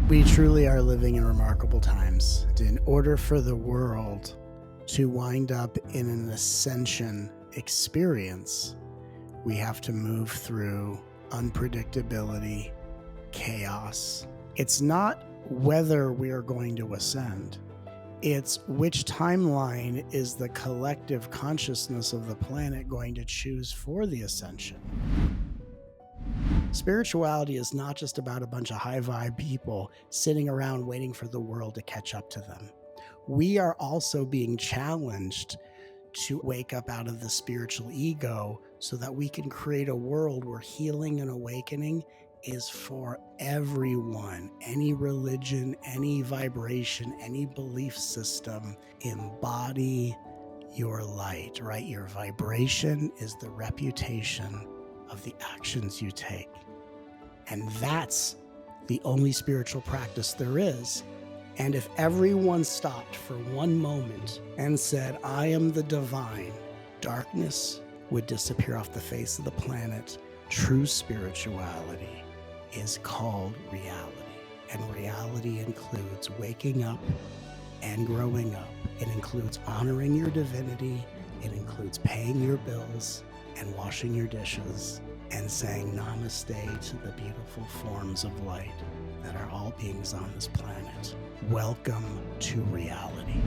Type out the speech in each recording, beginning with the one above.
We truly are living in remarkable times. In order for the world to wind up in an ascension experience, we have to move through unpredictability, chaos. It's not whether we are going to ascend, it's which timeline is the collective consciousness of the planet going to choose for the ascension. Spirituality is not just about a bunch of high vibe people sitting around waiting for the world to catch up to them. We are also being challenged to wake up out of the spiritual ego so that we can create a world where healing and awakening is for everyone. Any religion, any vibration, any belief system. Embody your light, right? Your vibration is the reputation of the actions you take. And that's the only spiritual practice there is. And if everyone stopped for one moment and said, I am the divine, darkness would disappear off the face of the planet. True spirituality is called reality. And reality includes waking up and growing up. It includes honoring your divinity. It includes paying your bills and washing your dishes and saying namaste to the beautiful forms of light that are all beings on this planet. Welcome to reality.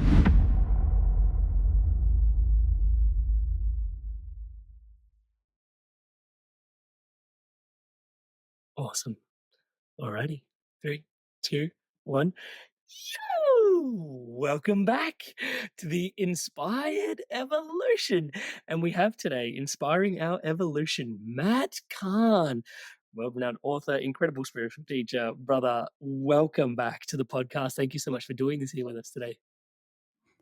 Awesome. Alrighty. 3, 2, 1. Welcome back to the Inspired Evolution. And we have today, inspiring our evolution, Matt Kahn, world-renowned author, incredible spiritual teacher. Brother, welcome back to the podcast. Thank you so much for doing this here with us today.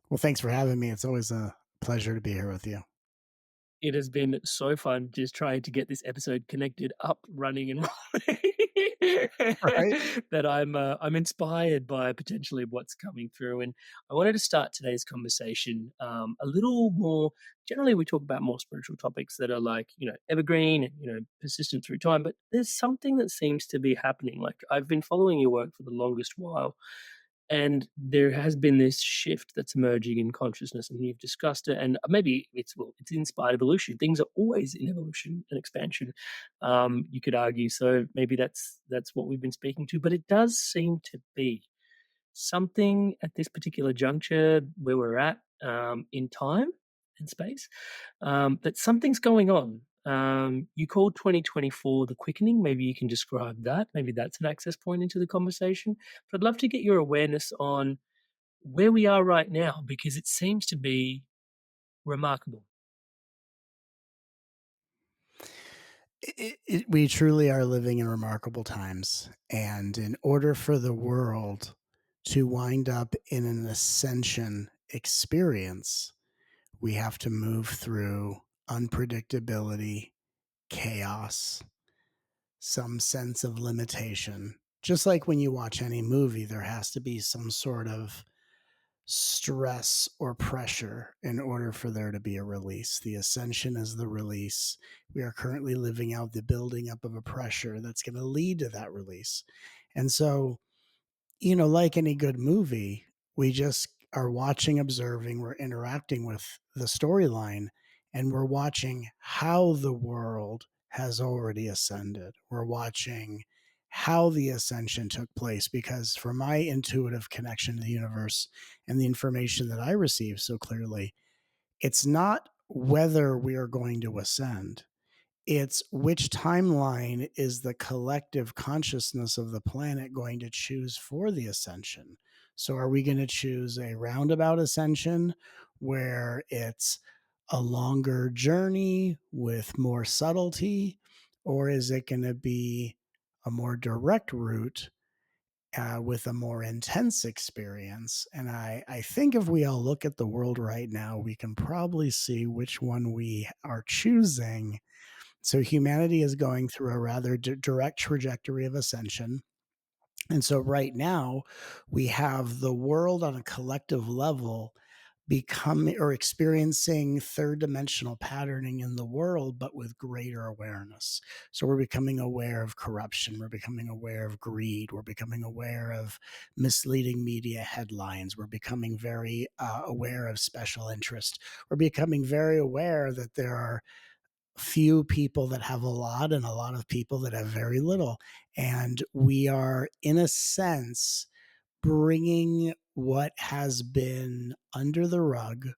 Well, thanks for having me. It's always a pleasure to be here with you. It has been so fun just trying to get this episode connected, up, running, and rolling. Right? That I'm inspired by potentially what's coming through, and I wanted to start today's conversation a little more. Generally, we talk about more spiritual topics that are like evergreen and persistent through time. But there's something that seems to be happening. Like I've been following your work for the longest while, and there has been this shift that's emerging in consciousness, and you've discussed it. And maybe it's inspired evolution. Things are always in evolution and expansion. You could argue, so maybe that's what we've been speaking to. But it does seem to be something at this particular juncture where we're at in time and space, that something's going on. You called 2024 the quickening. Maybe you can describe that. Maybe that's an access point into the conversation. But I'd love to get your awareness on where we are right now, because it seems to be remarkable. We truly are living in remarkable times. And in order for the world to wind up in an ascension experience, we have to move through unpredictability, chaos, some sense of limitation. Just like when you watch any movie, there has to be some sort of stress or pressure in order for there to be a release. The ascension is the release. We are currently living out the building up of a pressure that's going to lead to that release. And so, like any good movie, we just are watching, observing, we're interacting with the storyline, and we're watching how the world has already ascended. We're watching how the ascension took place, because for my intuitive connection to the universe and the information that I receive so clearly, it's not whether we are going to ascend, it's which timeline is the collective consciousness of the planet going to choose for the ascension. So are we going to choose a roundabout ascension where it's a longer journey with more subtlety, or is it going to be a more direct route with a more intense experience? And I think if we all look at the world right now, we can probably see which one we are choosing. So humanity is going through a rather direct trajectory of ascension. And so right now we have the world on a collective level becoming or experiencing third dimensional patterning in the world, but with greater awareness. So we're becoming aware of corruption. We're becoming aware of greed. We're becoming aware of misleading media headlines. We're becoming very aware of special interest. We're becoming very aware that there are few people that have a lot and a lot of people that have very little. And we are, in a sense, bringing what has been under the rug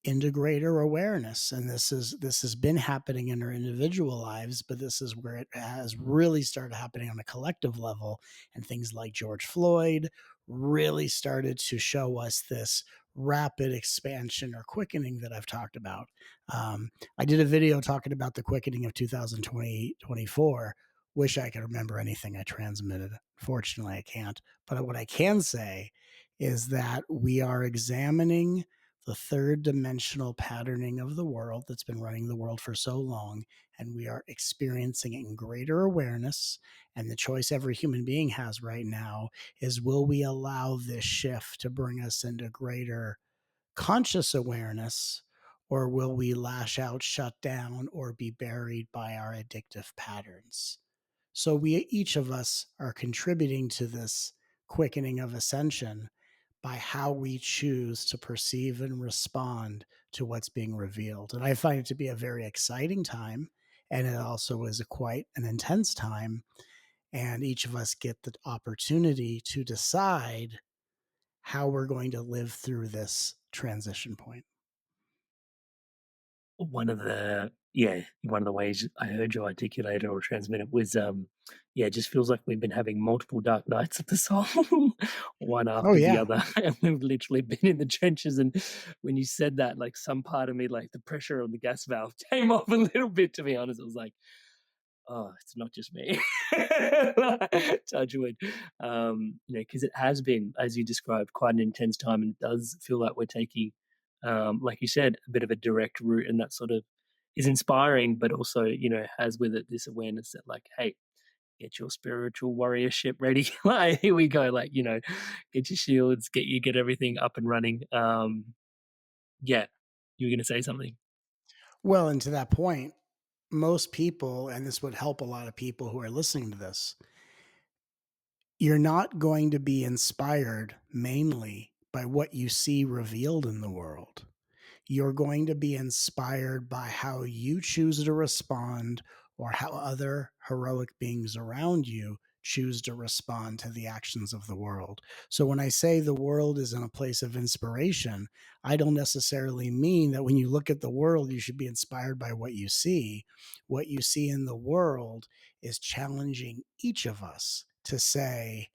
into greater awareness. And this has been happening in our individual lives, but this is where it has really started happening on a collective level. And things like George Floyd really started to show us this rapid expansion or quickening that I've talked about. I did a video talking about the quickening of 2024. Wish I could remember anything I transmitted. Fortunately, I can't. But what I can say is that we are examining the third dimensional patterning of the world that's been running the world for so long, and we are experiencing it in greater awareness. And the choice every human being has right now is, will we allow this shift to bring us into greater conscious awareness, or will we lash out, shut down, or be buried by our addictive patterns? So we, each of us, are contributing to this quickening of ascension by how we choose to perceive and respond to what's being revealed. And I find it to be a very exciting time. And it also is quite an intense time. And each of us get the opportunity to decide how we're going to live through this transition point. One of the ways I heard you articulate it or transmit it was, yeah, it just feels like we've been having multiple dark nights of the soul, one Oh, after the yeah. other, and we've literally been in the trenches, and when you said that, like, some part of me, like, the pressure on the gas valve came off a little bit, to be honest. I was like, "Oh, it's not just me." Touch wood. Because it has been, as you described, quite an intense time, and it does feel like we're taking, like you said, a bit of a direct route, and that sort of is inspiring, but also, has with it this awareness that, like, hey, get your spiritual warrior ship ready. Like, here we go. Like, get your shields, get everything up and running. Yeah, you were gonna say something. Well, and to that point, most people, and this would help a lot of people who are listening to this, you're not going to be inspired mainly by what you see revealed in the world. You're going to be inspired by how you choose to respond, or how other heroic beings around you choose to respond to the actions of the world. So when I say the world is in a place of inspiration, I don't necessarily mean that when you look at the world, you should be inspired by what you see. What you see in the world is challenging each of us to say,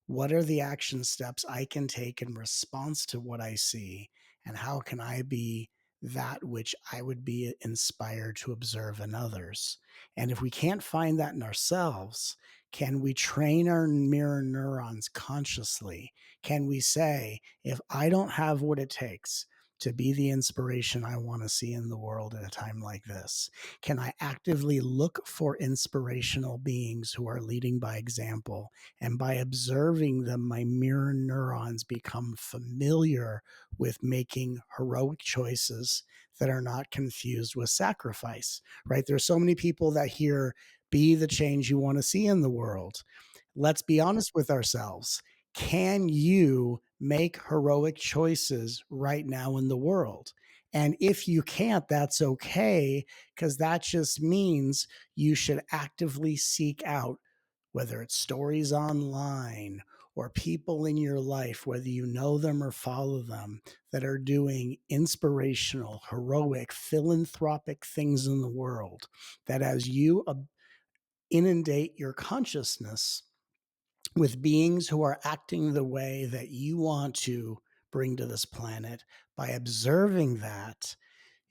what are the action steps I can take in response to what I see? And how can I be that which I would be inspired to observe in others? And if we can't find that in ourselves, can we train our mirror neurons consciously? Can we say, if I don't have what it takes to be the inspiration I want to see in the world at a time like this, can I actively look for inspirational beings who are leading by example? And by observing them, my mirror neurons become familiar with making heroic choices that are not confused with sacrifice, right? There's so many people that hear, be the change you want to see in the world. Let's be honest with ourselves. Can you make heroic choices right now in the world? And if you can't, that's okay, because that just means you should actively seek out, whether it's stories online or people in your life, whether you know them or follow them, that are doing inspirational, heroic, philanthropic things in the world, that as you inundate your consciousness with beings who are acting the way that you want to bring to this planet, by observing that,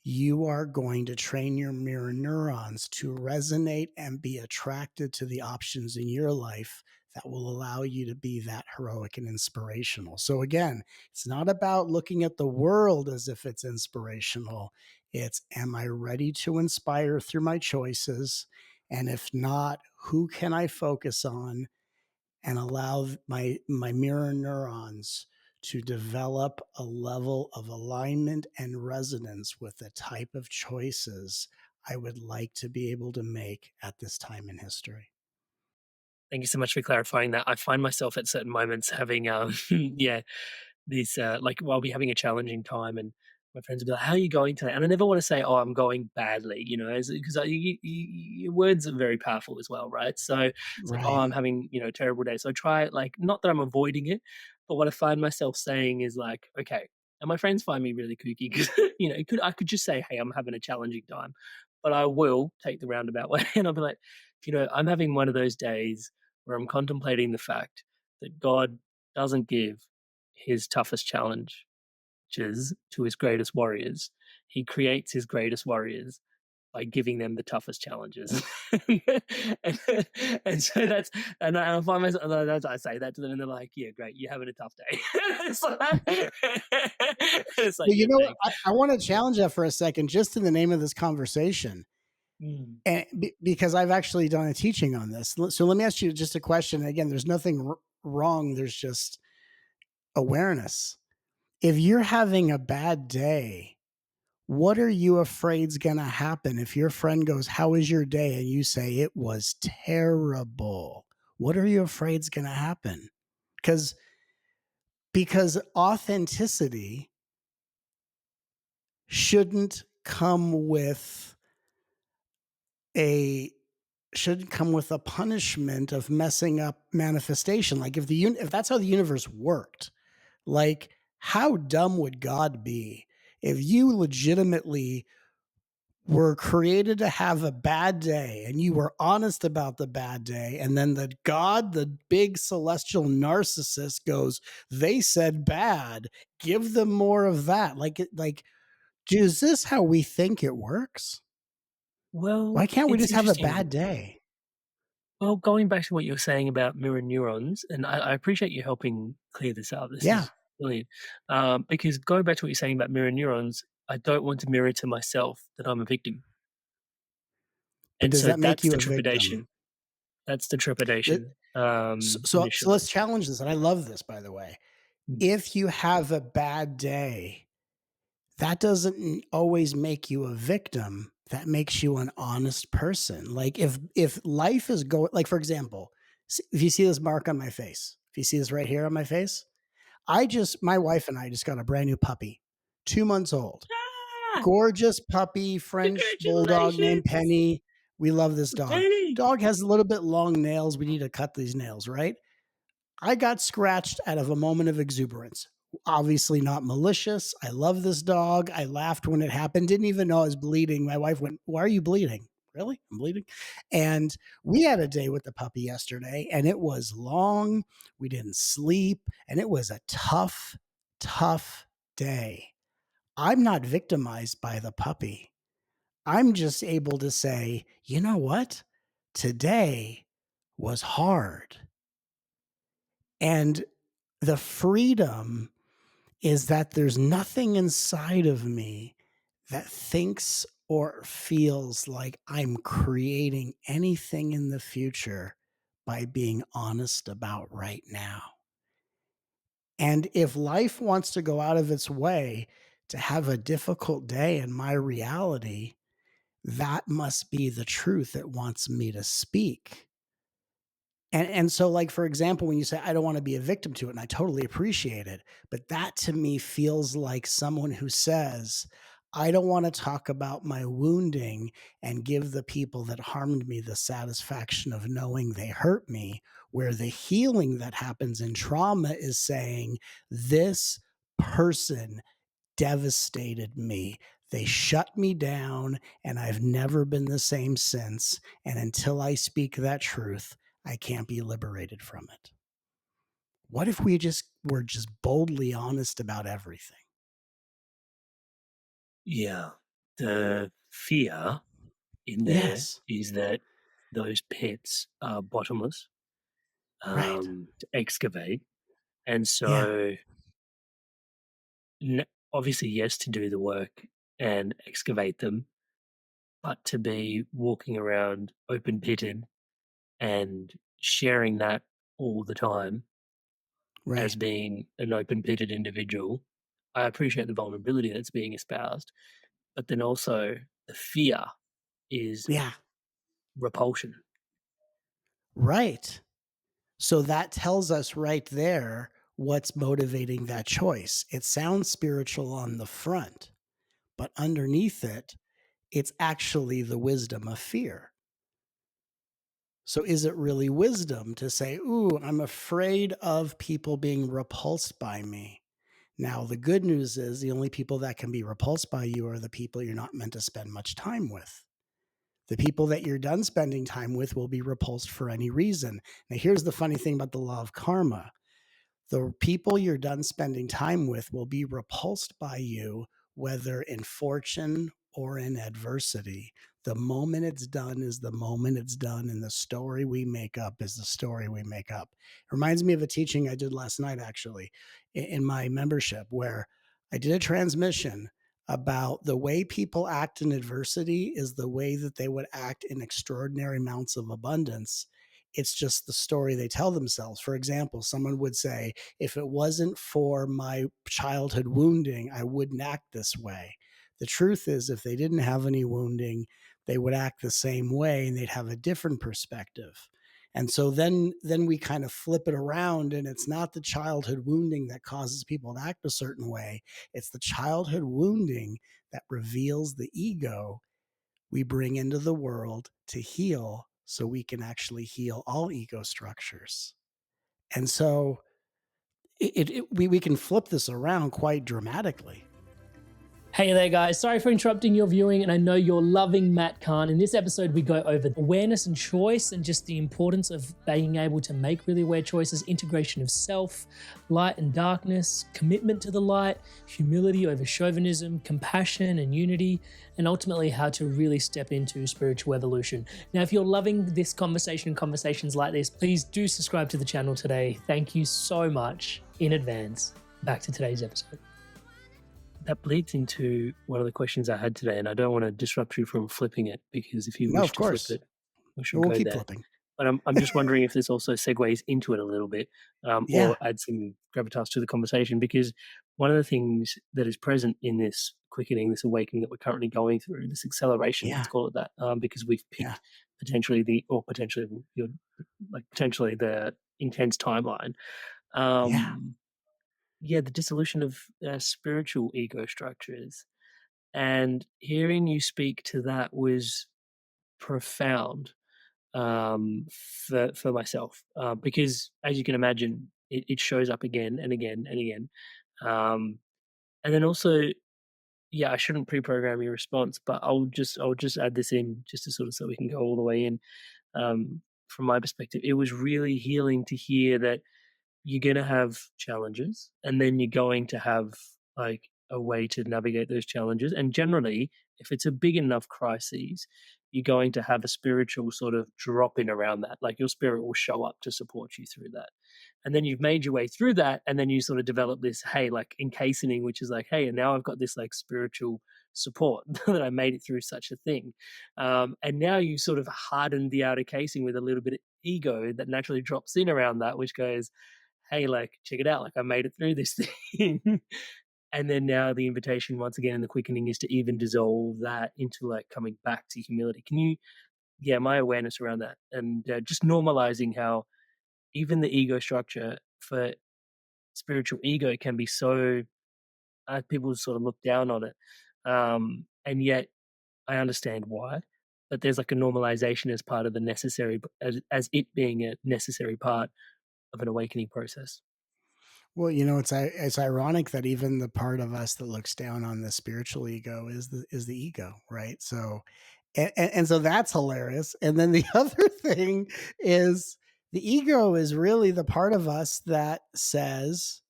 you are going to train your mirror neurons to resonate and be attracted to the options in your life that will allow you to be that heroic and inspirational. So, again, it's not about looking at the world as if it's inspirational. It's, am I ready to inspire through my choices? And if not, who can I focus on and allow my mirror neurons to develop a level of alignment and resonance with the type of choices I would like to be able to make at this time in history. Thank you so much for clarifying that. I find myself at certain moments having, yeah, this, like, I'll be having a challenging time, and my friends will be like, "How are you going today?" And I never want to say, "Oh, I'm going badly," because your words are very powerful as well, right? So it's like, "Oh, Right. I'm having, a terrible day." So I try, like, not that I'm avoiding it, but what I find myself saying is like, "Okay," and my friends find me really kooky because I could just say, "Hey, I'm having a challenging time," but I will take the roundabout way, and I'll be like, I'm having one of those days where I'm contemplating the fact that God doesn't give his toughest challenges to his greatest warriors. He creates his greatest warriors by giving them the toughest challenges. and, and so that's and I find myself I say that to them and they're like, "Yeah, great, you're having a tough day." it's like, it's like, Well, you "Yeah, know what? thanks." I want to challenge that for a second, just in the name of this conversation, Mm. and because I've actually done a teaching on this. So let me ask you just a question. Again, there's nothing wrong. There's just awareness. If you're having a bad day, what are you afraid's going to happen if your friend goes, "How was your day?" and you say it was terrible? What are you afraid's going to happen? Because because authenticity shouldn't come with a punishment of messing up manifestation. Like if that's how the universe worked, like how dumb would God be if you legitimately were created to have a bad day and you were honest about the bad day, and then the big celestial narcissist goes, "They said bad, give them more of that." Is this how we think it works? Why Well, can't we it's just have a interesting. bad day? Well, going back to what you were saying about mirror neurons, and I appreciate you helping clear this up. This Yeah. is brilliant. Because going back to what you're saying about mirror neurons, I don't want to mirror to myself that I'm a victim. But And does so that make that's you the a victim? trepidation. That's the That, trepidation, so initially. let's challenge this. And I love this, by the way. Mm. If you have a bad day, that doesn't always make you a victim. That makes you an honest person. Like if life is going, like for example, if you see this mark on my face, if you see this right here on my face, my wife and I just got a brand new puppy, 2 months old. Ah! Gorgeous puppy, French bulldog named Congratulations! Penny. We love this dog. Penny! Dog has a little bit long nails. We need to cut these nails, right? I got scratched out of a moment of exuberance. Obviously not malicious. I love this dog. I laughed when it happened. Didn't even know I was bleeding. My wife went, "Why are you bleeding?" Really? I'm bleeding. And we had a day with the puppy yesterday, and it was long. We didn't sleep, and it was a tough, tough day. I'm not victimized by the puppy. I'm just able to say, "You know what? Today was hard." And the freedom is that there's nothing inside of me that thinks or feels like I'm creating anything in the future by being honest about right now. And if life wants to go out of its way to have a difficult day in my reality, that must be the truth it wants me to speak. And so, like, for example, when you say, "I don't wanna be a victim to it," and I totally appreciate it, but that to me feels like someone who says, "I don't wanna talk about my wounding and give the people that harmed me the satisfaction of knowing they hurt me," where the healing that happens in trauma is saying, "This person devastated me. They shut me down, and I've never been the same since. And until I speak that truth, I can't be liberated from it." What if we just were just boldly honest about everything? Yeah. The fear in there Yes, is that those pits are bottomless, right. to excavate, and Yeah, so obviously, yes, to do the work and excavate them, but to be walking around open pitted and sharing that all the time Right. as being an open-pitted individual. I appreciate the vulnerability that's being espoused, but then also the fear is Yeah. repulsion. Right. So that tells us right there what's motivating that choice. It sounds spiritual on the front, but underneath it, it's actually the wisdom of fear. So is it really wisdom to say, "Ooh, I'm afraid of people being repulsed by me"? Now, the good news is the only people that can be repulsed by you are the people you're not meant to spend much time with. The people that you're done spending time with will be repulsed for any reason. Now, here's the funny thing about the law of karma: the people you're done spending time with will be repulsed by you, whether in fortune or in adversity. The moment it's done is the moment it's done, and the story we make up is the story we make up. It reminds me of a teaching I did last night, actually, in my membership, where I did a transmission about the way people act in adversity is the way that they would act in extraordinary amounts of abundance. It's just the story they tell themselves. For example, someone would say, if it wasn't for my childhood wounding, I wouldn't act this way. The truth is, if they didn't have any wounding, they would act the same way and they'd have a different perspective. And so then we kind of flip it around, and it's not the childhood wounding that causes people to act a certain way. It's the childhood wounding that reveals the ego we bring into the world to heal, so we can actually heal all ego structures. And so we can flip this around quite dramatically. Hey there, guys. Sorry for interrupting your viewing, and I know you're loving Matt Kahn. In this episode, we go over awareness and choice and just the importance of being able to make really aware choices, integration of self, light and darkness, commitment to the light, humility over chauvinism, compassion and unity, and ultimately how to really step into spiritual evolution. Now, if you're loving this conversation and conversations like this, please do subscribe to the channel today. Thank you so much in advance. Back to today's episode. That bleeds into one of the questions I had today, and I don't want to disrupt you from flipping it, because if you No, wish of to flip course. it, we should We'll go keep there. flipping. But I'm just wondering if this also segues into it a little bit, or Yeah. adds some gravitas to the conversation, because one of the things that is present in this quickening, this awakening that we're currently going through, this acceleration, let's Yeah. call it that, because we've Yeah. picked potentially the intense timeline. Yeah. Um, yeah, the dissolution of spiritual ego structures, and hearing you speak to that was profound, for myself, because as you can imagine, it shows up again and again and again. Um, and then also, yeah, I shouldn't pre-program your response, but I'll just add this in just to sort of so we can go all the way in. From my perspective, it was really healing to hear that you're gonna have challenges, and then you're going to have, like, a way to navigate those challenges, and generally, if it's a big enough crisis, you're going to have a spiritual sort of drop in around that, like, your spirit will show up to support you through that, and then you've made your way through that, and then you sort of develop this, hey, like, encasing, which is like, "Hey, and now I've got this, like, spiritual support that I made it through such a thing," and now you sort of hardened the outer casing with a little bit of ego that naturally drops in around that, which goes, hey, like, check it out, like, I made it through this thing. And then now the invitation once again in the quickening is to even dissolve that into, like, coming back to humility. Can you, yeah, my awareness around that, and just normalizing how even the ego structure for spiritual ego can be so, people sort of look down on it. And yet I understand why, but there's like a normalization as part of the necessary, as it being a necessary part of an awakening process. Well, it's ironic that even the part of us that looks down on the spiritual ego is the ego, right? So, and so that's hilarious. And then the other thing is the ego is really the part of us that says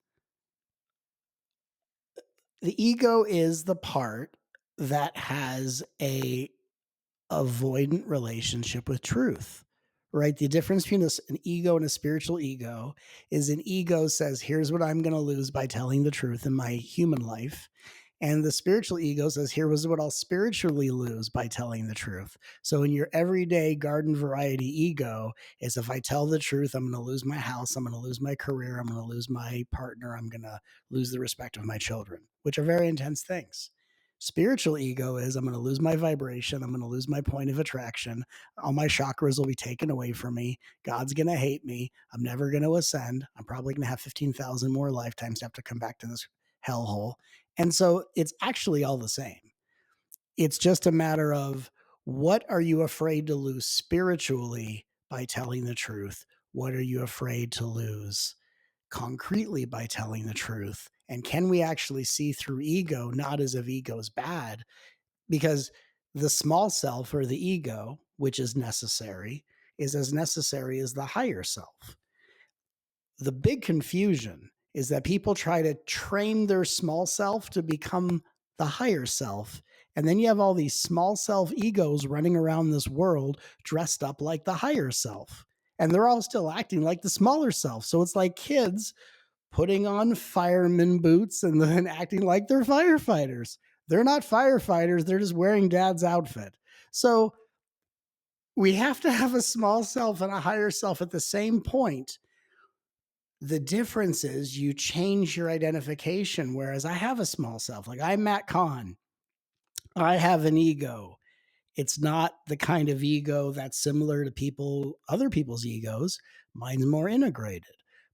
the ego is the part that has a avoidant relationship with truth, right? The difference between an ego and a spiritual ego is an ego says, here's what I'm going to lose by telling the truth in my human life. And the spiritual ego says, here was what I'll spiritually lose by telling the truth. So in your everyday garden variety ego is, if I tell the truth, I'm going to lose my house, I'm going to lose my career, I'm going to lose my partner, I'm going to lose the respect of my children, which are very intense things. Spiritual ego is, I'm going to lose my vibration, I'm going to lose my point of attraction, all my chakras will be taken away from me, God's going to hate me, I'm never going to ascend, I'm probably going to have 15,000 more lifetimes to have to come back to this hellhole. And so it's actually all the same. It's just a matter of, what are you afraid to lose spiritually by telling the truth? What are you afraid to lose concretely by telling the truth? And can we actually see through ego, not as if ego is bad, because the small self, or the ego, which is necessary, is as necessary as the higher self. The big confusion is that people try to train their small self to become the higher self. And then you have all these small self egos running around this world dressed up like the higher self. And they're all still acting like the smaller self. So it's like kids putting on fireman boots and then acting like they're firefighters. They're not firefighters, they're just wearing dad's outfit. So we have to have a small self and a higher self at the same point. The difference is you change your identification. Whereas I have a small self, like I'm Matt Kahn. I have an ego. It's not the kind of ego that's similar to other people's egos. Mine's more integrated.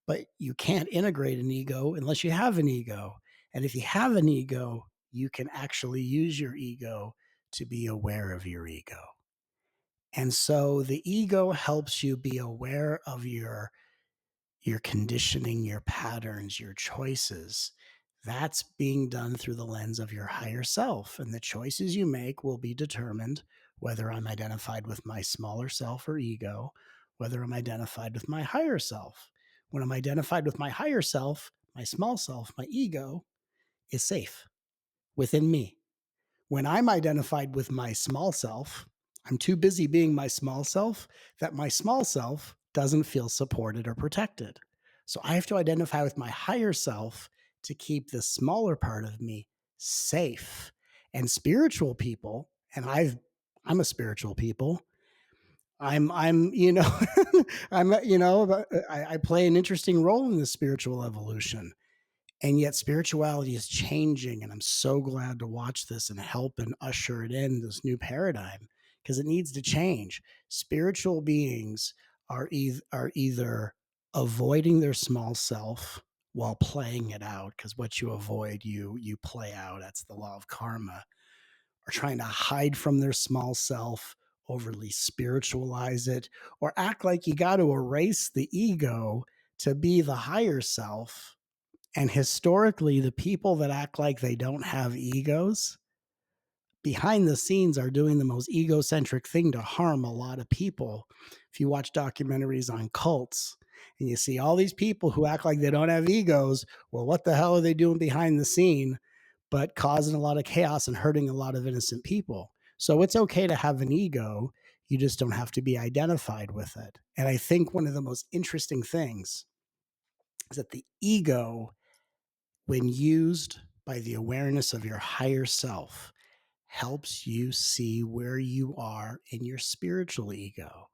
But you can't integrate an ego unless you have an ego. And if you have an ego, you can actually use your ego to be aware of your ego. And so the ego helps you be aware of your conditioning, your patterns, your choices. That's being done through the lens of your higher self. And the choices you make will be determined whether I'm identified with my smaller self or ego, whether I'm identified with my higher self. When I'm identified with my higher self, my small self, my ego is safe within me. When I'm identified with my small self, I'm too busy being my small self that my small self doesn't feel supported or protected. So I have to identify with my higher self to keep the smaller part of me safe. And spiritual people, and I'm a spiritual people. I'm I play an interesting role in the spiritual evolution. And yet spirituality is changing, and I'm so glad to watch this and help and usher it in this new paradigm, because it needs to change. Spiritual beings are either avoiding their small self while playing it out, because what you avoid, you play out. That's the law of karma. Or trying to hide from their small self, overly spiritualize it, or act like you got to erase the ego to be the higher self. And historically, the people that act like they don't have egos behind the scenes are doing the most egocentric thing to harm a lot of people. If you watch documentaries on cults and you see all these people who act like they don't have egos, well, what the hell are they doing behind the scene but causing a lot of chaos and hurting a lot of innocent people? So it's okay to have an ego. You just don't have to be identified with it. And I think one of the most interesting things is that the ego, when used by the awareness of your higher self, helps you see where you are in your spiritual ego.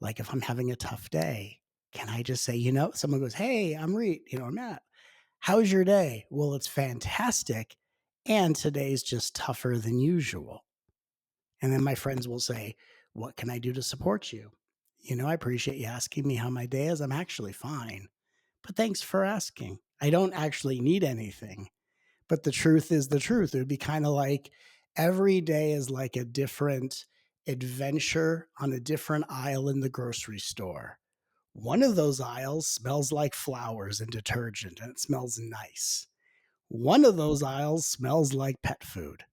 Like if I'm having a tough day, can I just say, someone goes, "Hey, Amrit, Matt, how's your day?" Well, it's fantastic. And today's just tougher than usual. And then my friends will say, "What can I do to support you?" I appreciate you asking me how my day is. I'm actually fine. But thanks for asking. I don't actually need anything. But the truth is the truth. It would be kind of like every day is like a different adventure on a different aisle in the grocery store. One of those aisles smells like flowers and detergent, and it smells nice. One of those aisles smells like pet food.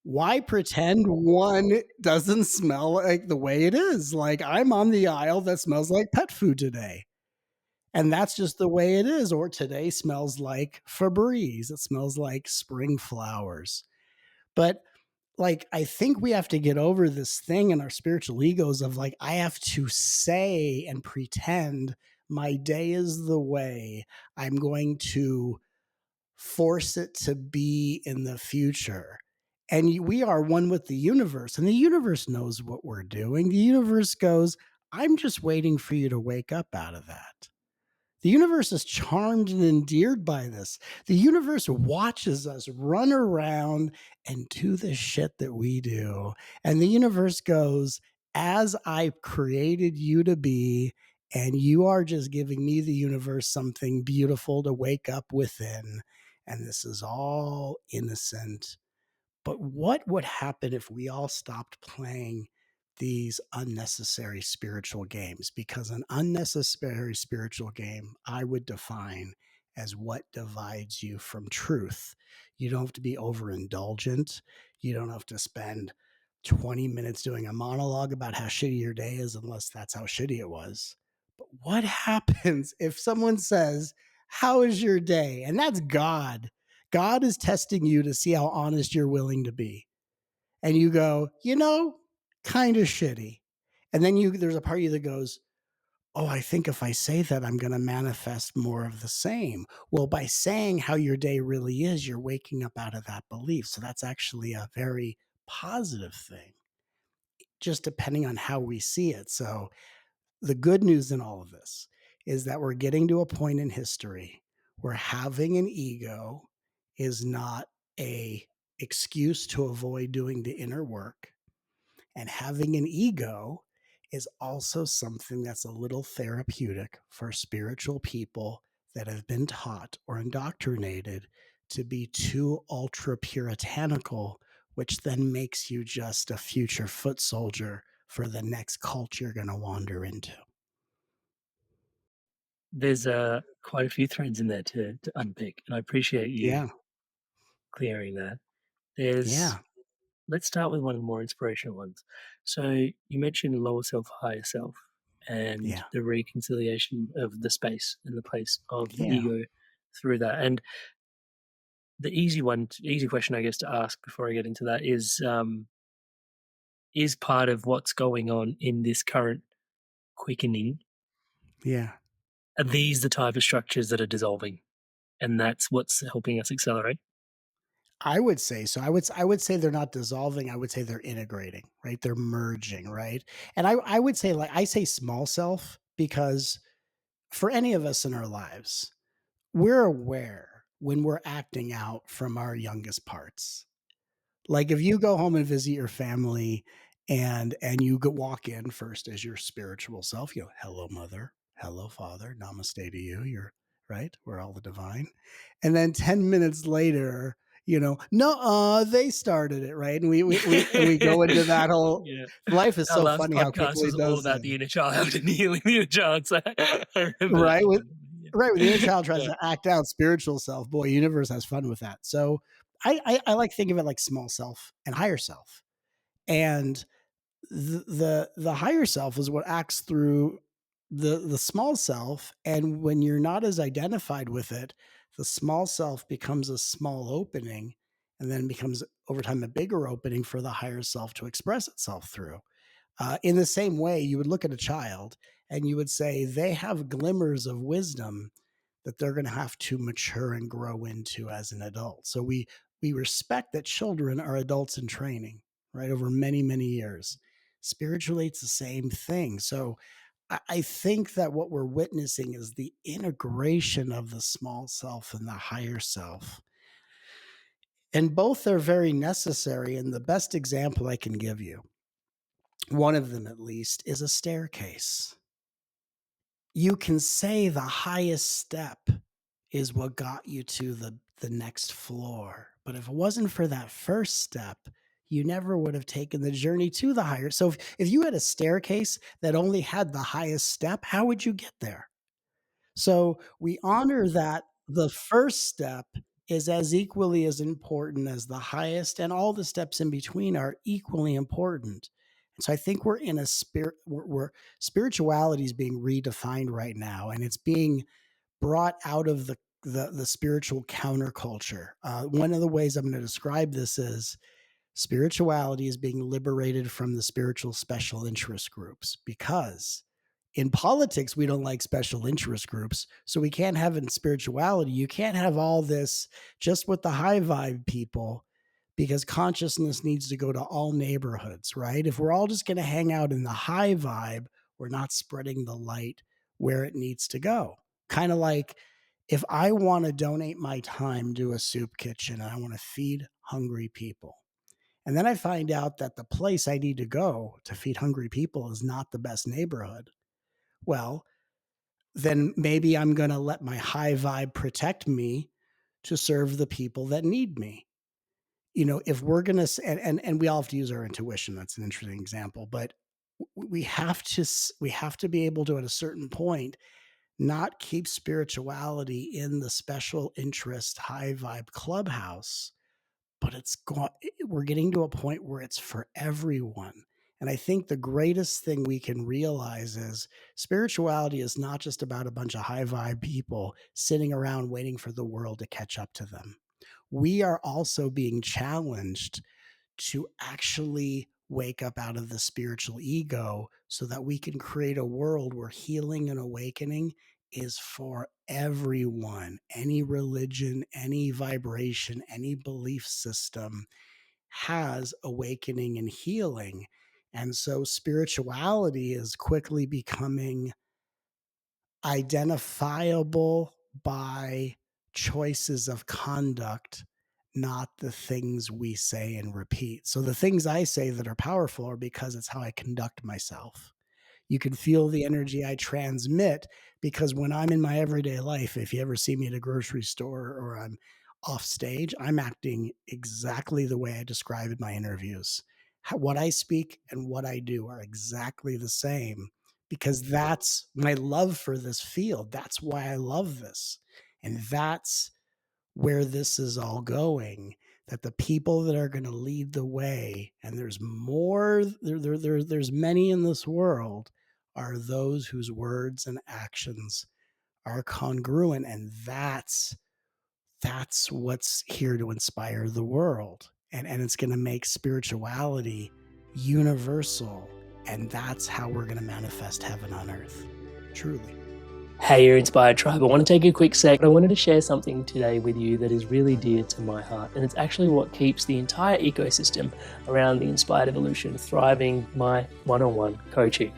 Why pretend one doesn't smell like the way it is? Like I'm on the aisle that smells like pet food today. And that's just the way it is. Or today smells like Febreze. It smells like spring flowers. But like, I think we have to get over this thing in our spiritual egos of like, I have to say and pretend my day is the way. I'm going to force it to be in the future. And we are one with the universe, and the universe knows what we're doing. The universe goes, I'm just waiting for you to wake up out of that. The universe is charmed and endeared by this. The universe watches us run around and do the shit that we do. And the universe goes, as I created you to be, and you are just giving me, the universe, something beautiful to wake up within. And this is all innocent. But what would happen if we all stopped playing these unnecessary spiritual games? Because an unnecessary spiritual game, I would define as what divides you from truth. You don't have to be overindulgent. You don't have to spend 20 minutes doing a monologue about how shitty your day is, unless that's how shitty it was. But what happens if someone says, how is your day? And that's God. God is testing you to see how honest you're willing to be. And you go, kind of shitty. And then there's a part of you that goes, oh, I think if I say that, I'm going to manifest more of the same. Well, by saying how your day really is, you're waking up out of that belief. So that's actually a very positive thing, just depending on how we see it. So the good news in all of this is that we're getting to a point in history where having an ego is not a excuse to avoid doing the inner work, and having an ego is also something that's a little therapeutic for spiritual people that have been taught or indoctrinated to be too ultra puritanical, which then makes you just a future foot soldier for the next cult you're going to wander into. There's quite a few threads in there to unpick, and I appreciate you Yeah. clearing that. There's Yeah. Let's start with one of the more inspirational ones. So you mentioned lower self, higher self, and Yeah. the reconciliation of the space and the place of the Yeah. ego through that. And the easy question, I guess, to ask before I get into that is part of what's going on in this current quickening. Yeah. Are these the type of structures that are dissolving? And that's what's helping us accelerate? I would say so. I would say they're not dissolving. I would say they're integrating, right? They're merging, right? And I would say, like, I say small self because for any of us in our lives, we're aware when we're acting out from our youngest parts. Like if you go home and visit your family and you walk in first as your spiritual self, you go, hello, mother, hello, father, namaste to you. You're right. We're all the divine. And then 10 minutes later, no, they started it, right? And we go into that whole Yeah. life is Our so last funny how podcast quickly was it all does about the that. inner child and healing the inner child, so I remember that Right. one perfectly, Right, when the inner yeah. child tries Yeah. to act out spiritual self, boy, universe has fun with that. So I like think of it like small self and higher self. And the higher self is what acts through the small self. And when you're not as identified with it, the small self becomes a small opening and then becomes over time a bigger opening for the higher self to express itself through. In the same way, you would look at a child and you would say they have glimmers of wisdom that they're going to have to mature and grow into as an adult. So we respect that children are adults in training, right, over many many years. Spiritually, it's the same thing. So I think that what we're witnessing is the integration of the small self and the higher self. And both are very necessary. And the best example I can give you, one of them at least, is a staircase. You can say the highest step is what got you to the next floor. But if it wasn't for that first step, you never would have taken the journey to the higher. So if you had a staircase that only had the highest step, how would you get there? So we honor that the first step is as equally as important as the highest, and all the steps in between are equally important. And so I think we're in a spirit where spirituality is being redefined right now, and it's being brought out of the spiritual counterculture. One of the ways I'm going to describe this is spirituality is being liberated from the spiritual special interest groups because In politics, we don't like special interest groups. So we can't have in spirituality, you can't have all this just with the high vibe people because consciousness needs to go to all neighborhoods, right? If we're all just going to hang out in the high vibe, we're not spreading the light where it needs to go. Kind of like if I want to donate my time to a soup kitchen and I want to feed hungry people, and then I find out that the place I need to go to feed hungry people is not the best neighborhood, well, then maybe I'm going to let my high vibe protect me to serve the people that need me. If we're going to, and we all have to use our intuition. That's an interesting example, but we have to be able to, at a certain point, not keep spirituality in the special interest high vibe clubhouse, but we're getting to a point where it's for everyone. And I think the greatest thing we can realize is spirituality is not just about a bunch of high vibe people sitting around waiting for the world to catch up to them. We are also being challenged to actually wake up out of the spiritual ego so that we can create a world where healing and awakening is for everyone. Any religion, any vibration, any belief system has awakening and healing. And so spirituality is quickly becoming identifiable by choices of conduct, not the things we say and repeat. So the things I say that are powerful are because it's how I conduct myself. You can feel the energy I transmit because when I'm in my everyday life, if you ever see me at a grocery store or I'm off stage, I'm acting exactly the way I describe in my interviews. What I speak and what I do are exactly the same because that's my love for this field. That's why I love this. And that's where this is all going, that the people that are going to lead the way, and there's more, there's many in this world, are those whose words and actions are congruent. And that's what's here to inspire the world. And it's going to make spirituality universal. And that's how we're going to manifest heaven on earth. Truly. Hey, your Inspired Tribe. I want to take a quick sec. I wanted to share something today with you that is really dear to my heart. And it's actually what keeps the entire ecosystem around the Inspired Evolution thriving, my one-on-one coaching.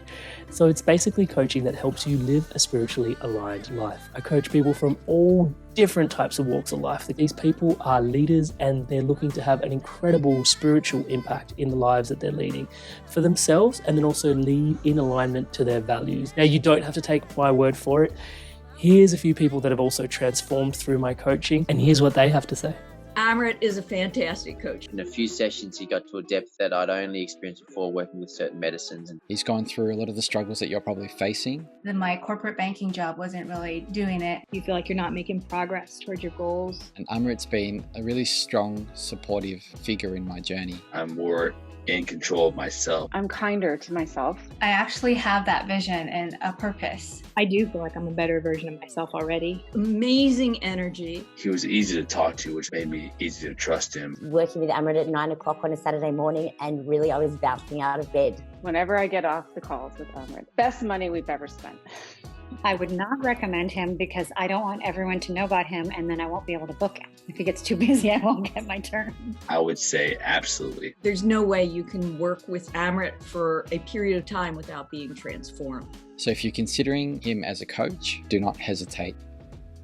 So it's basically coaching that helps you live a spiritually aligned life. I coach people from all different types of walks of life. These people are leaders and they're looking to have an incredible spiritual impact in the lives that they're leading for themselves and then also lead in alignment to their values. Now, you don't have to take my word for it. Here's a few people that have also transformed through my coaching, and here's what they have to say. Amrit is a fantastic coach. In a few sessions, he got to a depth that I'd only experienced before working with certain medicines. He's gone through a lot of the struggles that you're probably facing. Then my corporate banking job wasn't really doing it. You feel like you're not making progress towards your goals. And Amrit's been a really strong, supportive figure in my journey. I'm more in control of myself. I'm kinder to myself. I actually have that vision and a purpose. I do feel like I'm a better version of myself already. Amazing energy. He was easy to talk to, which made me easy to trust him. Working with Amrit at 9 o'clock on a Saturday morning, and really I was bouncing out of bed. Whenever I get off the calls with Amrit, best money we've ever spent. I would not recommend him because I don't want everyone to know about him and then I won't be able to book him. If he gets too busy, I won't get my turn. I would say absolutely. There's no way you can work with Amrit for a period of time without being transformed. So if you're considering him as a coach, do not hesitate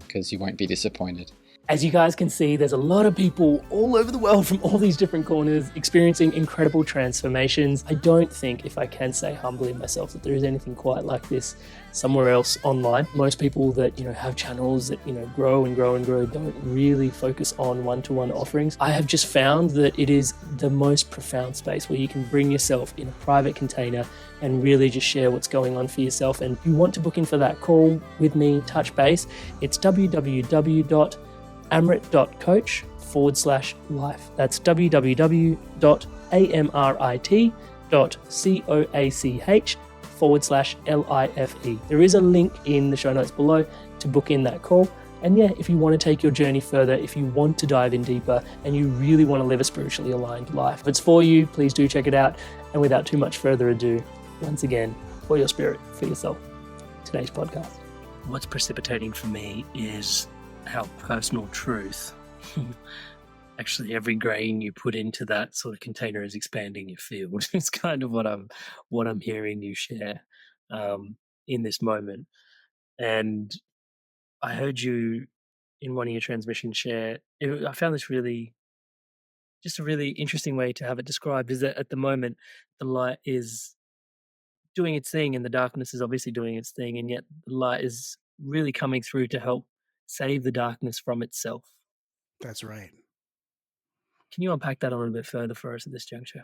because you won't be disappointed. As you guys can see, there's a lot of people all over the world from all these different corners experiencing incredible transformations. I don't think, if I can say humbly myself, that there is anything quite like this somewhere else online. Most people that, have channels that, grow and grow and grow don't really focus on one-to-one offerings. I have just found that it is the most profound space where you can bring yourself in a private container and really just share what's going on for yourself. And if you want to book in for that call with me, touch base, it's www.amrit.coach/life. That's www.amrit.coach/life. There is a link in the show notes below to book in that call. And yeah, if you want to take your journey further, if you want to dive in deeper and you really want to live a spiritually aligned life, if it's for you, please do check it out. And without too much further ado, once again, for your spirit, for yourself. today's podcast. What's precipitating for me is how personal truth, actually every grain you put into that sort of container is expanding your field. It's kind of what I'm hearing you share in this moment. And I heard you in one of your transmissions share. I found this just a really interesting way to have it described. Is that at the moment the light is doing its thing and the darkness is obviously doing its thing, and yet the light is really coming through to help save the darkness from itself. That's right. Can you unpack that a little bit further for us at this juncture?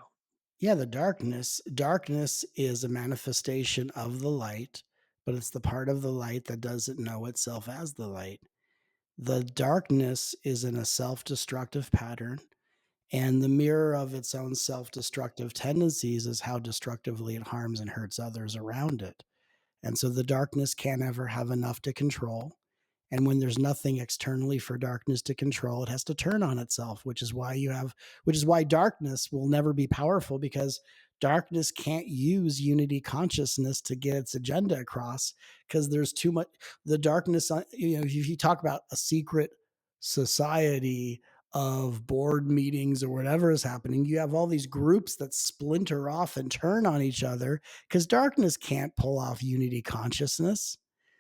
Yeah, the darkness is a manifestation of the light, but it's the part of the light that doesn't know itself as the light. The darkness is in a self-destructive pattern, and the mirror of its own self-destructive tendencies is how destructively it harms and hurts others around it. And so the darkness can't ever have enough to control. And when there's nothing externally for darkness to control, it has to turn on itself, which is why darkness will never be powerful, because darkness can't use unity consciousness to get its agenda across, because there's too much. The darkness, if you talk about a secret society of board meetings or whatever is happening, you have all these groups that splinter off and turn on each other because darkness can't pull off unity consciousness.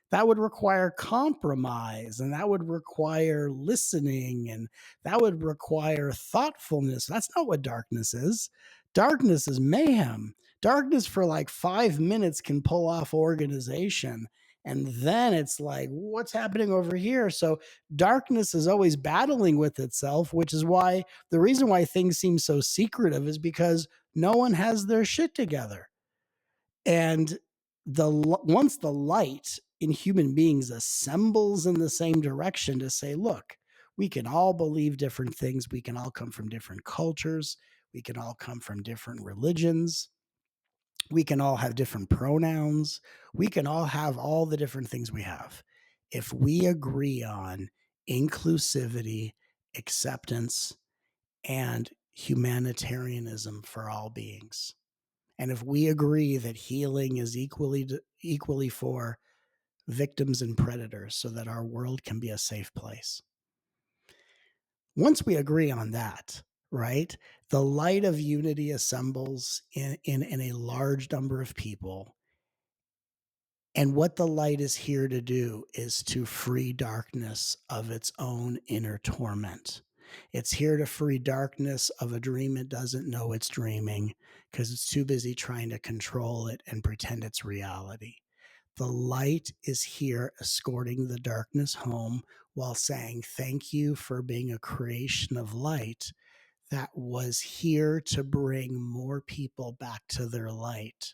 That would require compromise, and that would require listening, and that would require thoughtfulness. That's not what darkness is. Darkness is mayhem. Darkness for like 5 minutes can pull off organization. And then it's like, what's happening over here? So darkness is always battling with itself, which is why the reason why things seem so secretive is because no one has their shit together. And once the light in human beings assembles in the same direction to say, look, we can all believe different things. We can all come from different cultures. We can all come from different religions. We can all have different pronouns. We can all have all the different things we have. If we agree on inclusivity, acceptance, and humanitarianism for all beings, and if we agree that healing is equally for victims and predators so that our world can be a safe place. Once we agree on that, right, the light of unity assembles in a large number of people. And what the light is here to do is to free darkness of its own inner torment. It's here to free darkness of a dream it doesn't know it's dreaming because it's too busy trying to control it and pretend it's reality. The light is here escorting the darkness home while saying, thank you for being a creation of light that was here to bring more people back to their light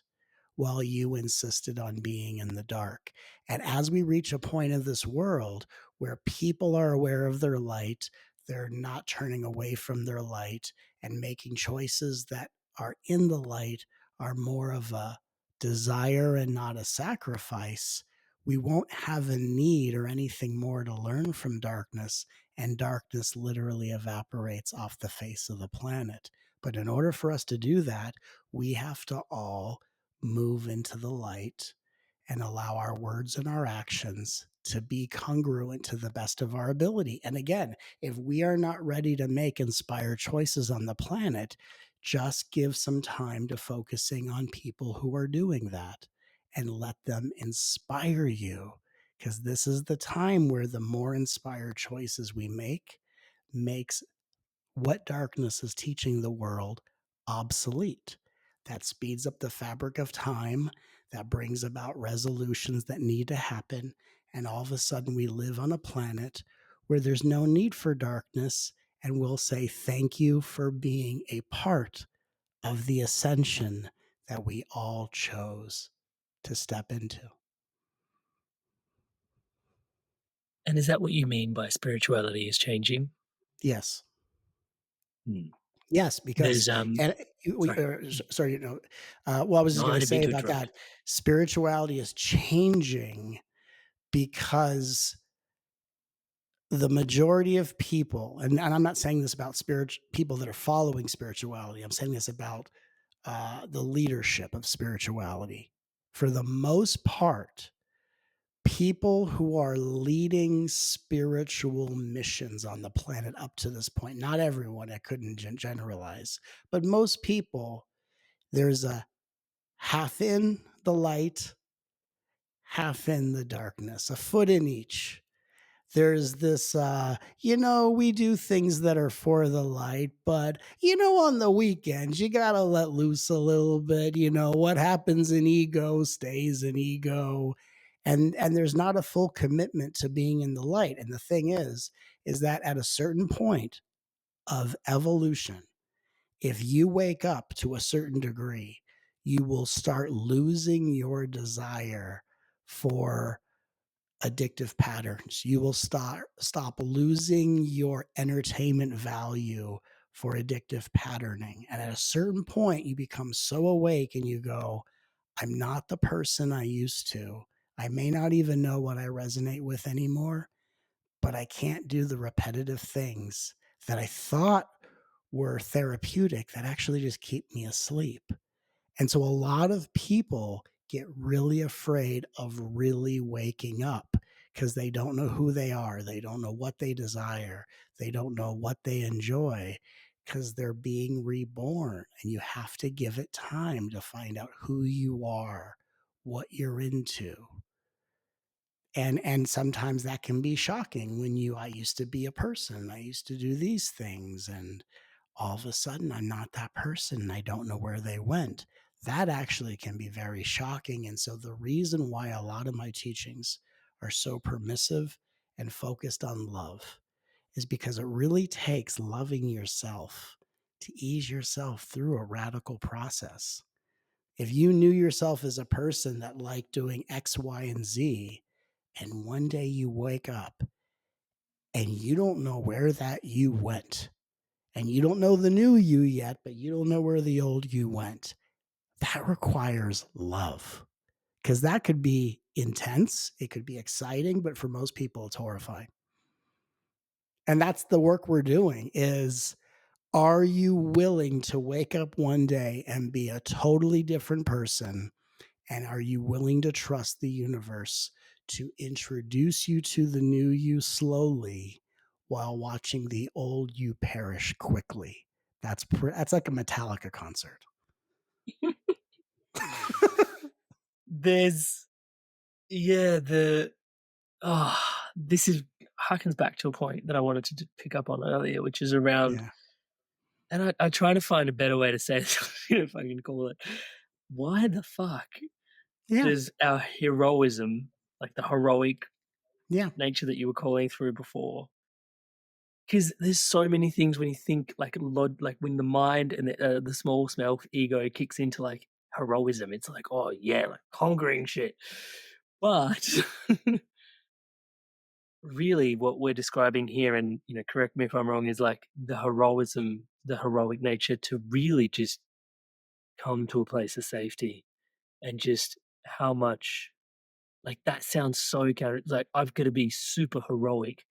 while you insisted on being in the dark. And as we reach a point in this world where people are aware of their light, they're not turning away from their light and making choices that are in the light are more of a desire and not a sacrifice, we won't have a need or anything more to learn from darkness, and darkness literally evaporates off the face of the planet. But in order for us to do that, we have to all move into the light and allow our words and our actions to be congruent to the best of our ability. And again, if we are not ready to make inspired choices on the planet, just give some time to focusing on people who are doing that and let them inspire you, because this is the time where the more inspired choices we makes what darkness is teaching the world obsolete. That speeds up the fabric of time, that brings about resolutions that need to happen, and all of a sudden we live on a planet where there's no need for darkness, and we'll say thank you for being a part of the ascension that we all chose to step into. And is that what you mean by spirituality is changing? Yes. Hmm. Yes, because There's and sorry, well, I was just No, going to I didn't mean say to about interrupt. that. Spirituality is changing because the majority of people, and I'm not saying this about people that are following spirituality. I'm saying this about the leadership of spirituality. For the most part, people who are leading spiritual missions on the planet up to this point, not everyone, I couldn't generalize, but most people, there's a half in the light, half in the darkness, a foot in each. There's this, we do things that are for the light, but, on the weekends, you got to let loose a little bit. What happens in ego stays in ego. And there's not a full commitment to being in the light. And the thing is that at a certain point of evolution, if you wake up to a certain degree, you will start losing your desire for addictive patterns. You will stop losing your entertainment value for addictive patterning. And at a certain point, you become so awake and you go, I'm not the person I used to. I may not even know what I resonate with anymore, but I can't do the repetitive things that I thought were therapeutic that actually just keep me asleep. And so a lot of people get really afraid of really waking up because they don't know who they are. They don't know what they desire. They don't know what they enjoy because they're being reborn. And you have to give it time to find out who you are, what you're into. And sometimes that can be shocking when I used to be a person. I used to do these things, and all of a sudden I'm not that person. I don't know where they went. That actually can be very shocking. And so the reason why a lot of my teachings are so permissive and focused on love is because it really takes loving yourself to ease yourself through a radical process. If you knew yourself as a person that liked doing X, Y, and Z, and one day you wake up and you don't know where that you went, and you don't know the new you yet, but you don't know where the old you went, that requires love. Because that could be intense, it could be exciting, but for most people, it's horrifying. And that's the work we're doing is, are you willing to wake up one day and be a totally different person? And are you willing to trust the universe to introduce you to the new you slowly while watching the old you perish quickly? That's like a Metallica concert. There's, this harkens back to a point that I wanted to pick up on earlier, which is around, and I try to find a better way to say this, if I can call it, why the fuck does our heroism, like the heroic nature that you were calling through before, because there's so many things when you think like when the mind and the small self ego kicks into like heroism, it's like, oh yeah, like conquering shit. But really what we're describing here, and correct me if I'm wrong, is like the heroism, the heroic nature to really just come to a place of safety, and just how much, like, that sounds so counter, like I've got to be super heroic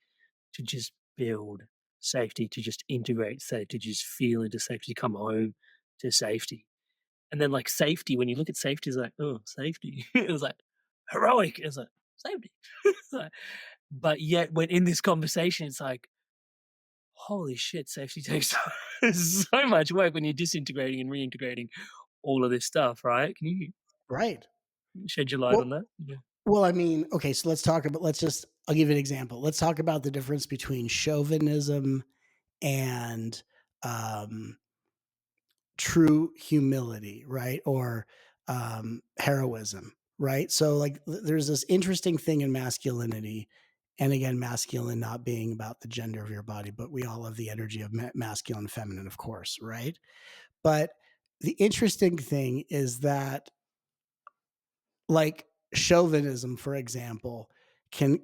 to just build safety, to just integrate safety, to just feel into safety, come home to safety. And then like safety, when you look at safety, it's like, oh, safety. It was like heroic. It's like safety. It's like, but yet when in this conversation, it's like, holy shit, safety takes so much work when you're disintegrating and reintegrating all of this stuff, right? Can you shed your light on that? Yeah. Well, I mean, okay, so I'll give you an example. Let's talk about the difference between chauvinism and true humility, right? Or heroism, right? So like there's this interesting thing in masculinity, and again, masculine not being about the gender of your body, but we all have the energy of masculine and feminine, of course, right? But the interesting thing is that, like, chauvinism, for example, can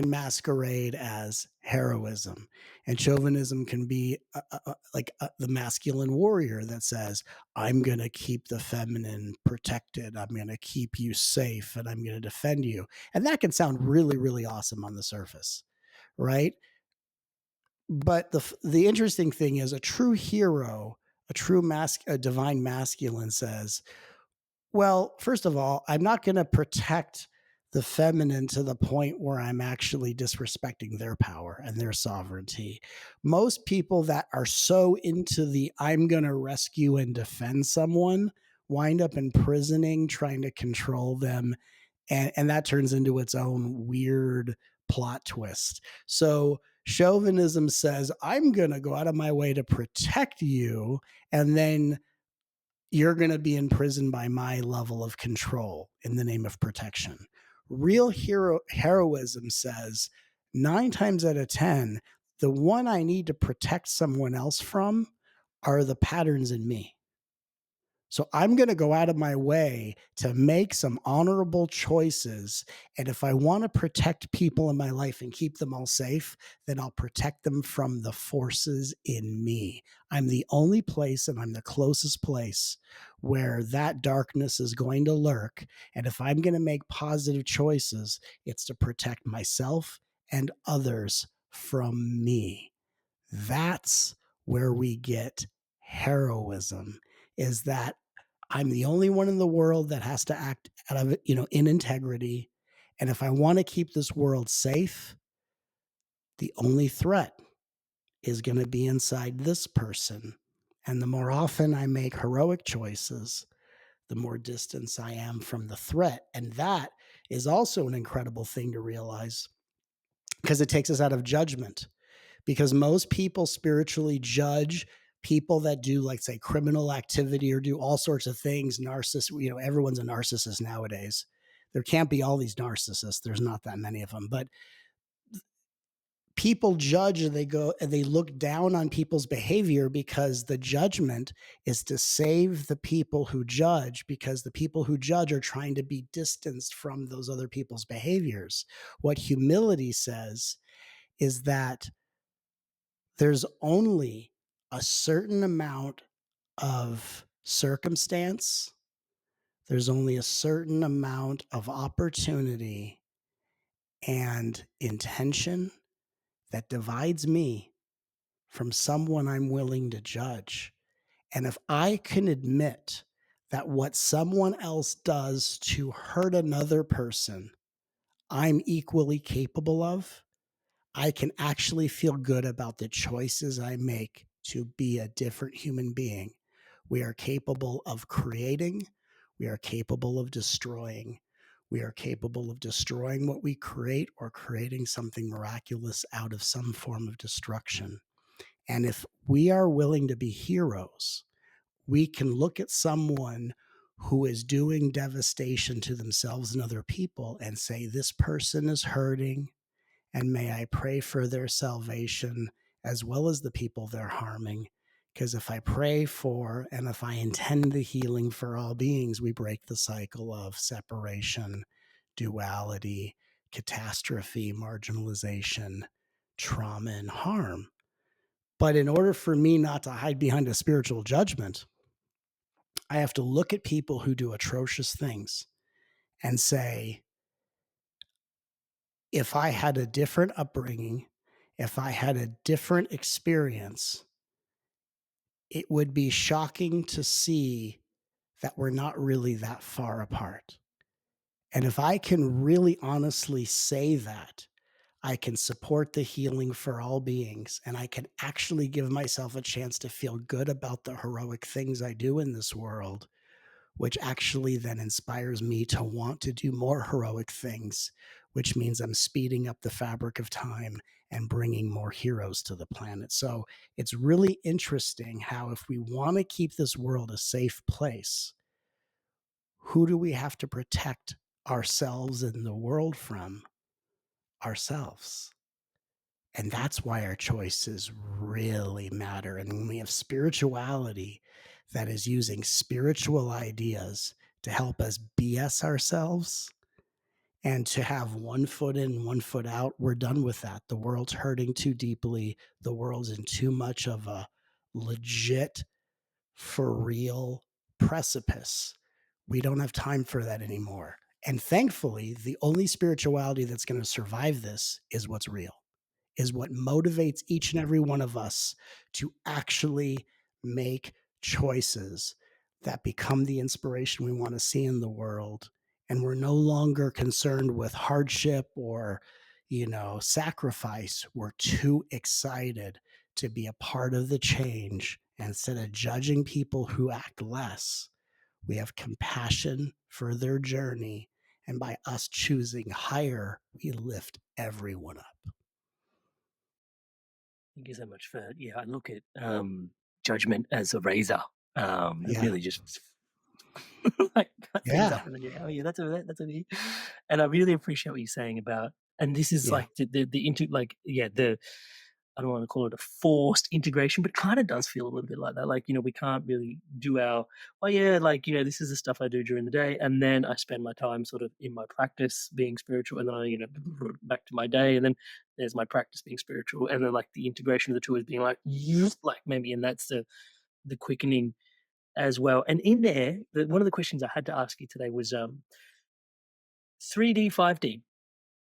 masquerade as heroism, and chauvinism can be the masculine warrior that says, I'm going to keep the feminine protected, I'm going to keep you safe, and I'm going to defend you. And that can sound really, really awesome on the surface, right? But the interesting thing is, a true hero, a divine masculine says, well, first of all, I'm not going to protect the feminine to the point where I'm actually disrespecting their power and their sovereignty. Most people that are so into the I'm going to rescue and defend someone wind up imprisoning, trying to control them. And that turns into its own weird plot twist. So chauvinism says, I'm going to go out of my way to protect you. And then you're going to be imprisoned by my level of control in the name of protection. Real heroism says 9 times out of 10, the one I need to protect someone else from are the patterns in me. So I'm going to go out of my way to make some honorable choices. And if I want to protect people in my life and keep them all safe, then I'll protect them from the forces in me. I'm the only place and I'm the closest place where that darkness is going to lurk. And if I'm going to make positive choices, it's to protect myself and others from me. That's where we get heroism, is that I'm the only one in the world that has to act out of it, in integrity. And if I want to keep this world safe, the only threat is going to be inside this person. And the more often I make heroic choices, the more distance I am from the threat. And that is also an incredible thing to realize, because it takes us out of judgment. Because most people spiritually judge people that do, like, say, criminal activity or do all sorts of things. Narcissists, everyone's a narcissist nowadays. There can't be all these narcissists. There's not that many of them. But people judge, and they look down on people's behavior, because the judgment is to save the people who judge, because the people who judge are trying to be distanced from those other people's behaviors. What humility says is that there's only a certain amount of circumstance, there's only a certain amount of opportunity and intention that divides me from someone I'm willing to judge. And if I can admit that what someone else does to hurt another person, I'm equally capable of, I can actually feel good about the choices I make to be a different human being. We are capable of creating. We are capable of destroying. We are capable of destroying what we create, or creating something miraculous out of some form of destruction. And if we are willing to be heroes, we can look at someone who is doing devastation to themselves and other people and say, this person is hurting, and may I pray for their salvation as well as the people they're harming. Because if I pray for and if I intend the healing for all beings, we break the cycle of separation, duality, catastrophe, marginalization, trauma, and harm. But in order for me not to hide behind a spiritual judgment, I have to look at people who do atrocious things and say, if I had a different upbringing, if I had a different experience, it would be shocking to see that we're not really that far apart. And if I can really honestly say that, I can support the healing for all beings, and I can actually give myself a chance to feel good about the heroic things I do in this world, which actually then inspires me to want to do more heroic things, which means I'm speeding up the fabric of time and bringing more heroes to the planet. So it's really interesting how, if we want to keep this world a safe place, who do we have to protect ourselves and the world from? Ourselves. And that's why our choices really matter. And when we have spirituality that is using spiritual ideas to help us BS ourselves and to have one foot in, one foot out, we're done with that. The world's hurting too deeply. The world's in too much of a legit, for real precipice. We don't have time for that anymore. And thankfully, the only spirituality that's going to survive this is what's real, is what motivates each and every one of us to actually make choices that become the inspiration we want to see in the world, and we're no longer concerned with hardship or, sacrifice. We're too excited to be a part of the change. And instead of judging people who act less, we have compassion for their journey. And by us choosing higher, we lift everyone up. Thank you so much for I look at judgment as a razor. It Yeah. really just like cut things Yeah. up, and then oh yeah, that's over there, that's over here. And I really appreciate what you're saying about, and this is Yeah. like the into like the I don't want to call it a forced integration, but it kind of does feel a little bit like that. Like, we can't really do this is the stuff I do during the day. And then I spend my time sort of in my practice being spiritual. And then I, back to my day. And then there's my practice being spiritual. And then like the integration of the two is being like, maybe, and that's the quickening as well. And in there, one of the questions I had to ask you today was 3D, 5D.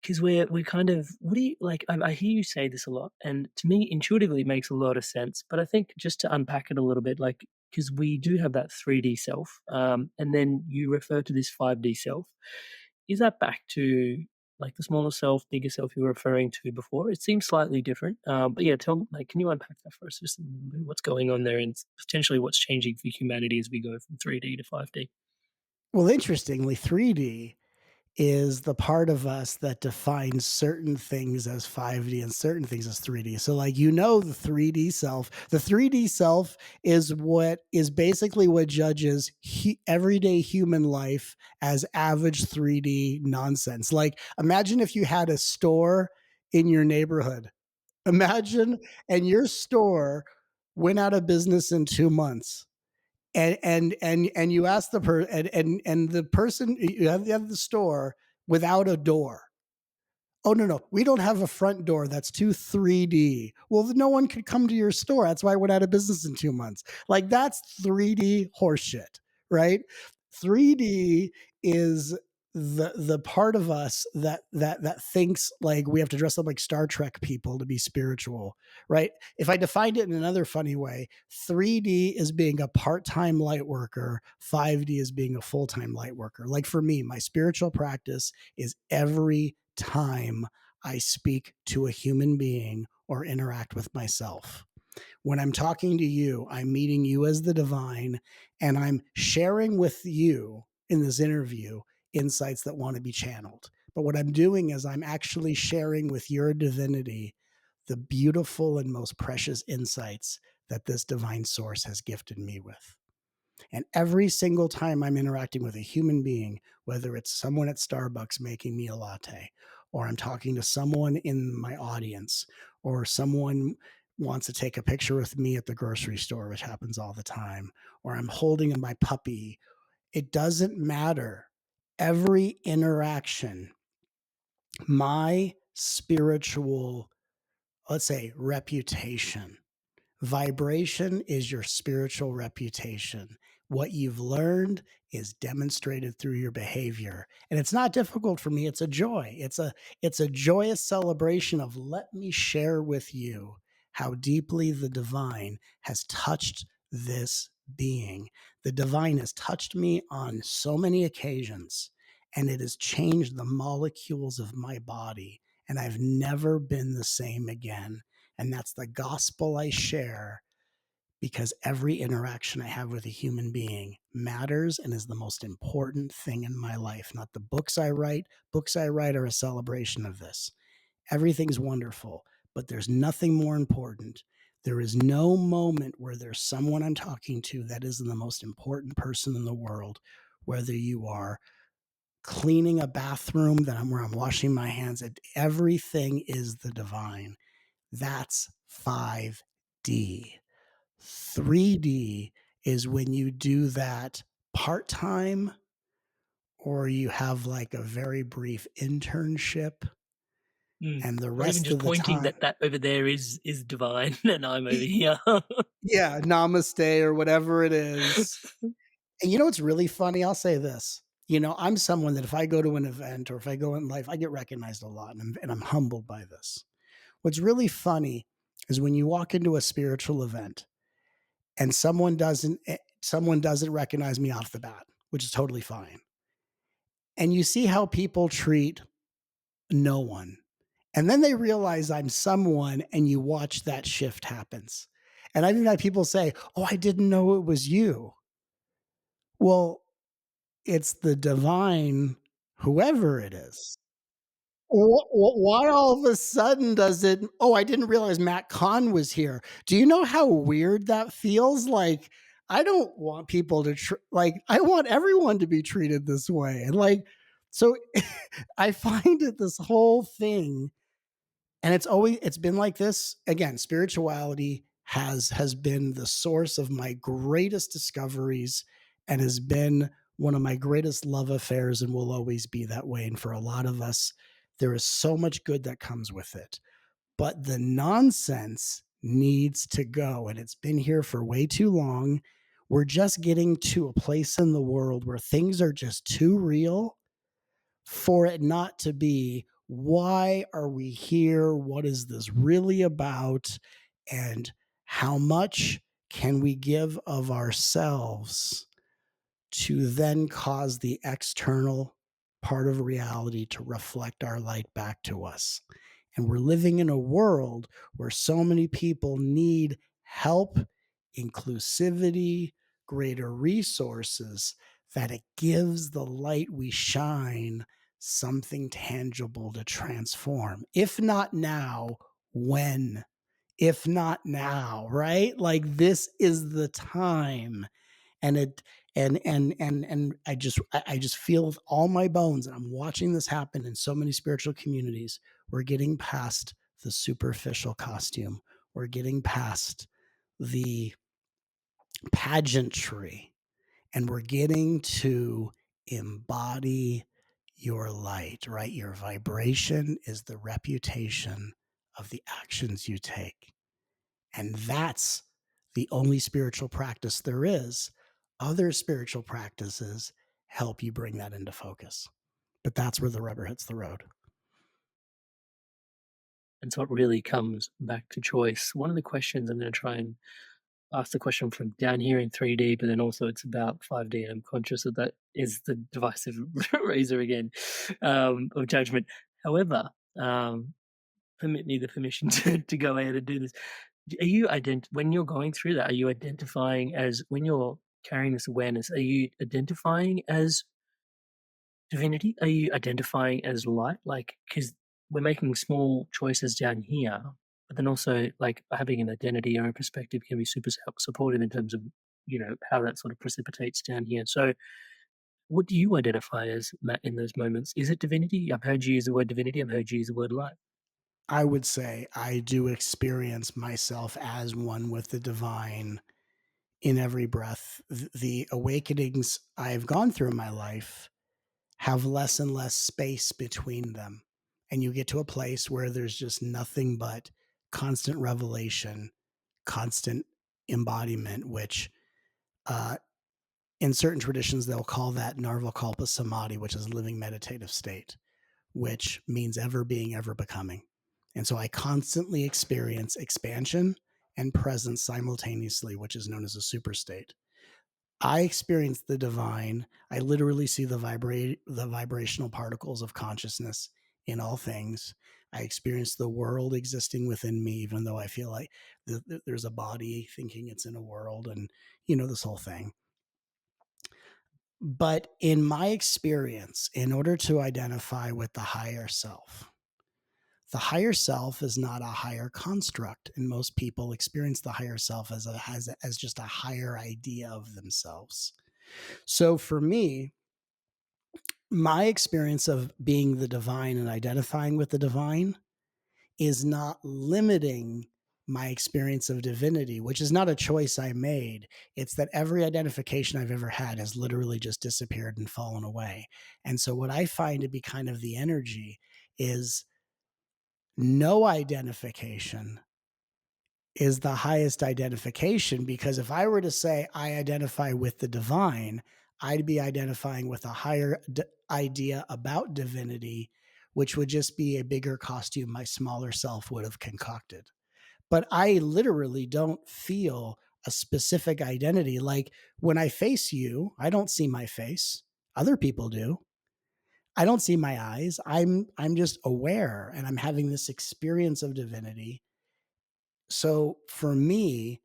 Because we're kind of, what do you like? I hear you say this a lot, and to me, intuitively, it makes a lot of sense. But I think just to unpack it a little bit, like, because we do have that 3D self, and then you refer to this 5D self. Is that back to like the smaller self, bigger self you were referring to before? It seems slightly different, but yeah, can you unpack that for us? Just a little bit, what's going on there, and potentially what's changing for humanity as we go from 3D to 5D? Well, interestingly, 3D is the part of us that defines certain things as 5D and certain things as 3D. So like the 3D self. The 3D self is basically what judges everyday human life as average 3D nonsense. Like imagine if you had a store in your neighborhood. Imagine and your store went out of business in 2 months and you ask the and the person you have the store without a door. Oh no, we don't have a front door. That's too 3D. Well, no one could come to your store. That's why it went out of business in 2 months. Like that's 3D horseshit, right? 3D is the part of us that thinks like we have to dress up like Star Trek people to be spiritual, right? If I defined it in another funny way, 3D is being a part-time light worker, 5D is being a full-time light worker. Like for me, my spiritual practice is every time I speak to a human being or interact with myself. When I'm talking to you, I'm meeting you as the divine, and I'm sharing with you in this interview insights that want to be channeled. But what I'm doing is I'm actually sharing with your divinity the beautiful and most precious insights that this divine source has gifted me with. And every single time I'm interacting with a human being, whether it's someone at Starbucks making me a latte, or I'm talking to someone in my audience, or someone wants to take a picture with me at the grocery store, which happens all the time, or I'm holding my puppy, it doesn't matter. Every interaction, my spiritual, let's say, reputation. Vibration is your spiritual reputation. What you've learned is demonstrated through your behavior. And it's not difficult for me. It's a joy. It's a joyous celebration of let me share with you how deeply the divine has touched this being. The divine has touched me on so many occasions, and it has changed the molecules of my body. And I've never been the same again. And that's the gospel I share because every interaction I have with a human being matters and is the most important thing in my life. Not the books I write. Books I write are a celebration of this. Everything's wonderful, but there's nothing more important. There is no moment where there's someone I'm talking to that isn't the most important person in the world, whether you are cleaning a bathroom where I'm washing my hands. Everything is the divine. That's 5D. 3D is when you do that part time or you have like a very brief internship and the Or even rest just of the pointing time. that over there is divine and I'm over here. Yeah, namaste or whatever it is. And you know what's really funny? I'll say this. I'm someone that if I go to an event or if I go in life, I get recognized a lot and I'm humbled by this. What's really funny is when you walk into a spiritual event and someone doesn't recognize me off the bat, which is totally fine. and you see how people treat no one. And then they realize I'm someone, and you watch that shift happens. And I think that people say, "Oh, I didn't know it was you." Well, it's the divine, whoever it is. Why all of a sudden does it, "Oh, I didn't realize Matt Kahn was here." Do you know how weird that feels? Like, I don't want people to like, I want everyone to be treated this way. And like, so I find it, this whole thing, and it's been like this. Again, spirituality has been the source of my greatest discoveries, and has been one of my greatest love affairs, and will always be that way. And for a lot of us, there is so much good that comes with it, but the nonsense needs to go, and it's been here for way too long. We're just getting to a place in the world where things are just too real for it not to be. Why are we here? What is this really about? And how much can we give of ourselves to then cause the external part of reality to reflect our light back to us? And we're living in a world where so many people need help, inclusivity, greater resources, that it gives the light we shine something tangible to transform. If not now, when? If not now, right? Like, this is the time. And it and I just feel with all my bones, and I'm watching this happen in so many spiritual communities. We're getting past the superficial costume. We're getting past the pageantry, and we're getting to embody your light, right? Your vibration is the reputation of the actions you take. And that's the only spiritual practice there is. Other spiritual practices help you bring that into focus. But that's where the rubber hits the road. And so it really comes back to choice. One of the questions I'm going to try and ask the question from down here in 3D, but then also it's about 5D, and I'm conscious of that is the divisive razor again, of judgment. However, permit me the permission to go ahead and do this. Are you when you're going through that, are you identifying as, when you're carrying this awareness, are you identifying as divinity? Are you identifying as light? Like, because we're making small choices down here, but then also, like, having an identity or a perspective can be super supportive in terms of, how that sort of precipitates down here. So what do you identify as, Matt, in those moments? Is it divinity? I've heard you use the word divinity. I've heard you use the word light. I would say I do experience myself as one with the divine in every breath. The awakenings I've gone through in my life have less and less space between them. And you get to a place where there's just nothing but constant revelation, constant embodiment, which in certain traditions, they'll call that Narvakalpa Samadhi, which is a living meditative state, which means ever being, ever becoming. And so I constantly experience expansion and presence simultaneously, which is known as a super state. I experience the divine. I literally see the vibrational particles of consciousness in all things. I experience the world existing within me, even though I feel like there's a body thinking it's in a world, and this whole thing. But in my experience, in order to identify with the higher self is not a higher construct, and most people experience the higher self as just a higher idea of themselves. So for me, my experience of being the divine and identifying with the divine is not limiting my experience of divinity, which is not a choice I made. It's that every identification I've ever had has literally just disappeared and fallen away. And so what I find to be kind of the energy is no identification is the highest identification, because if I were to say I identify with the divine, I'd be identifying with a higher idea about divinity, which would just be a bigger costume my smaller self would have concocted. But I literally don't feel a specific identity. Like, when I face you, I don't see my face. Other people do. I don't see my eyes. I'm just aware and I'm having this experience of divinity. So for me,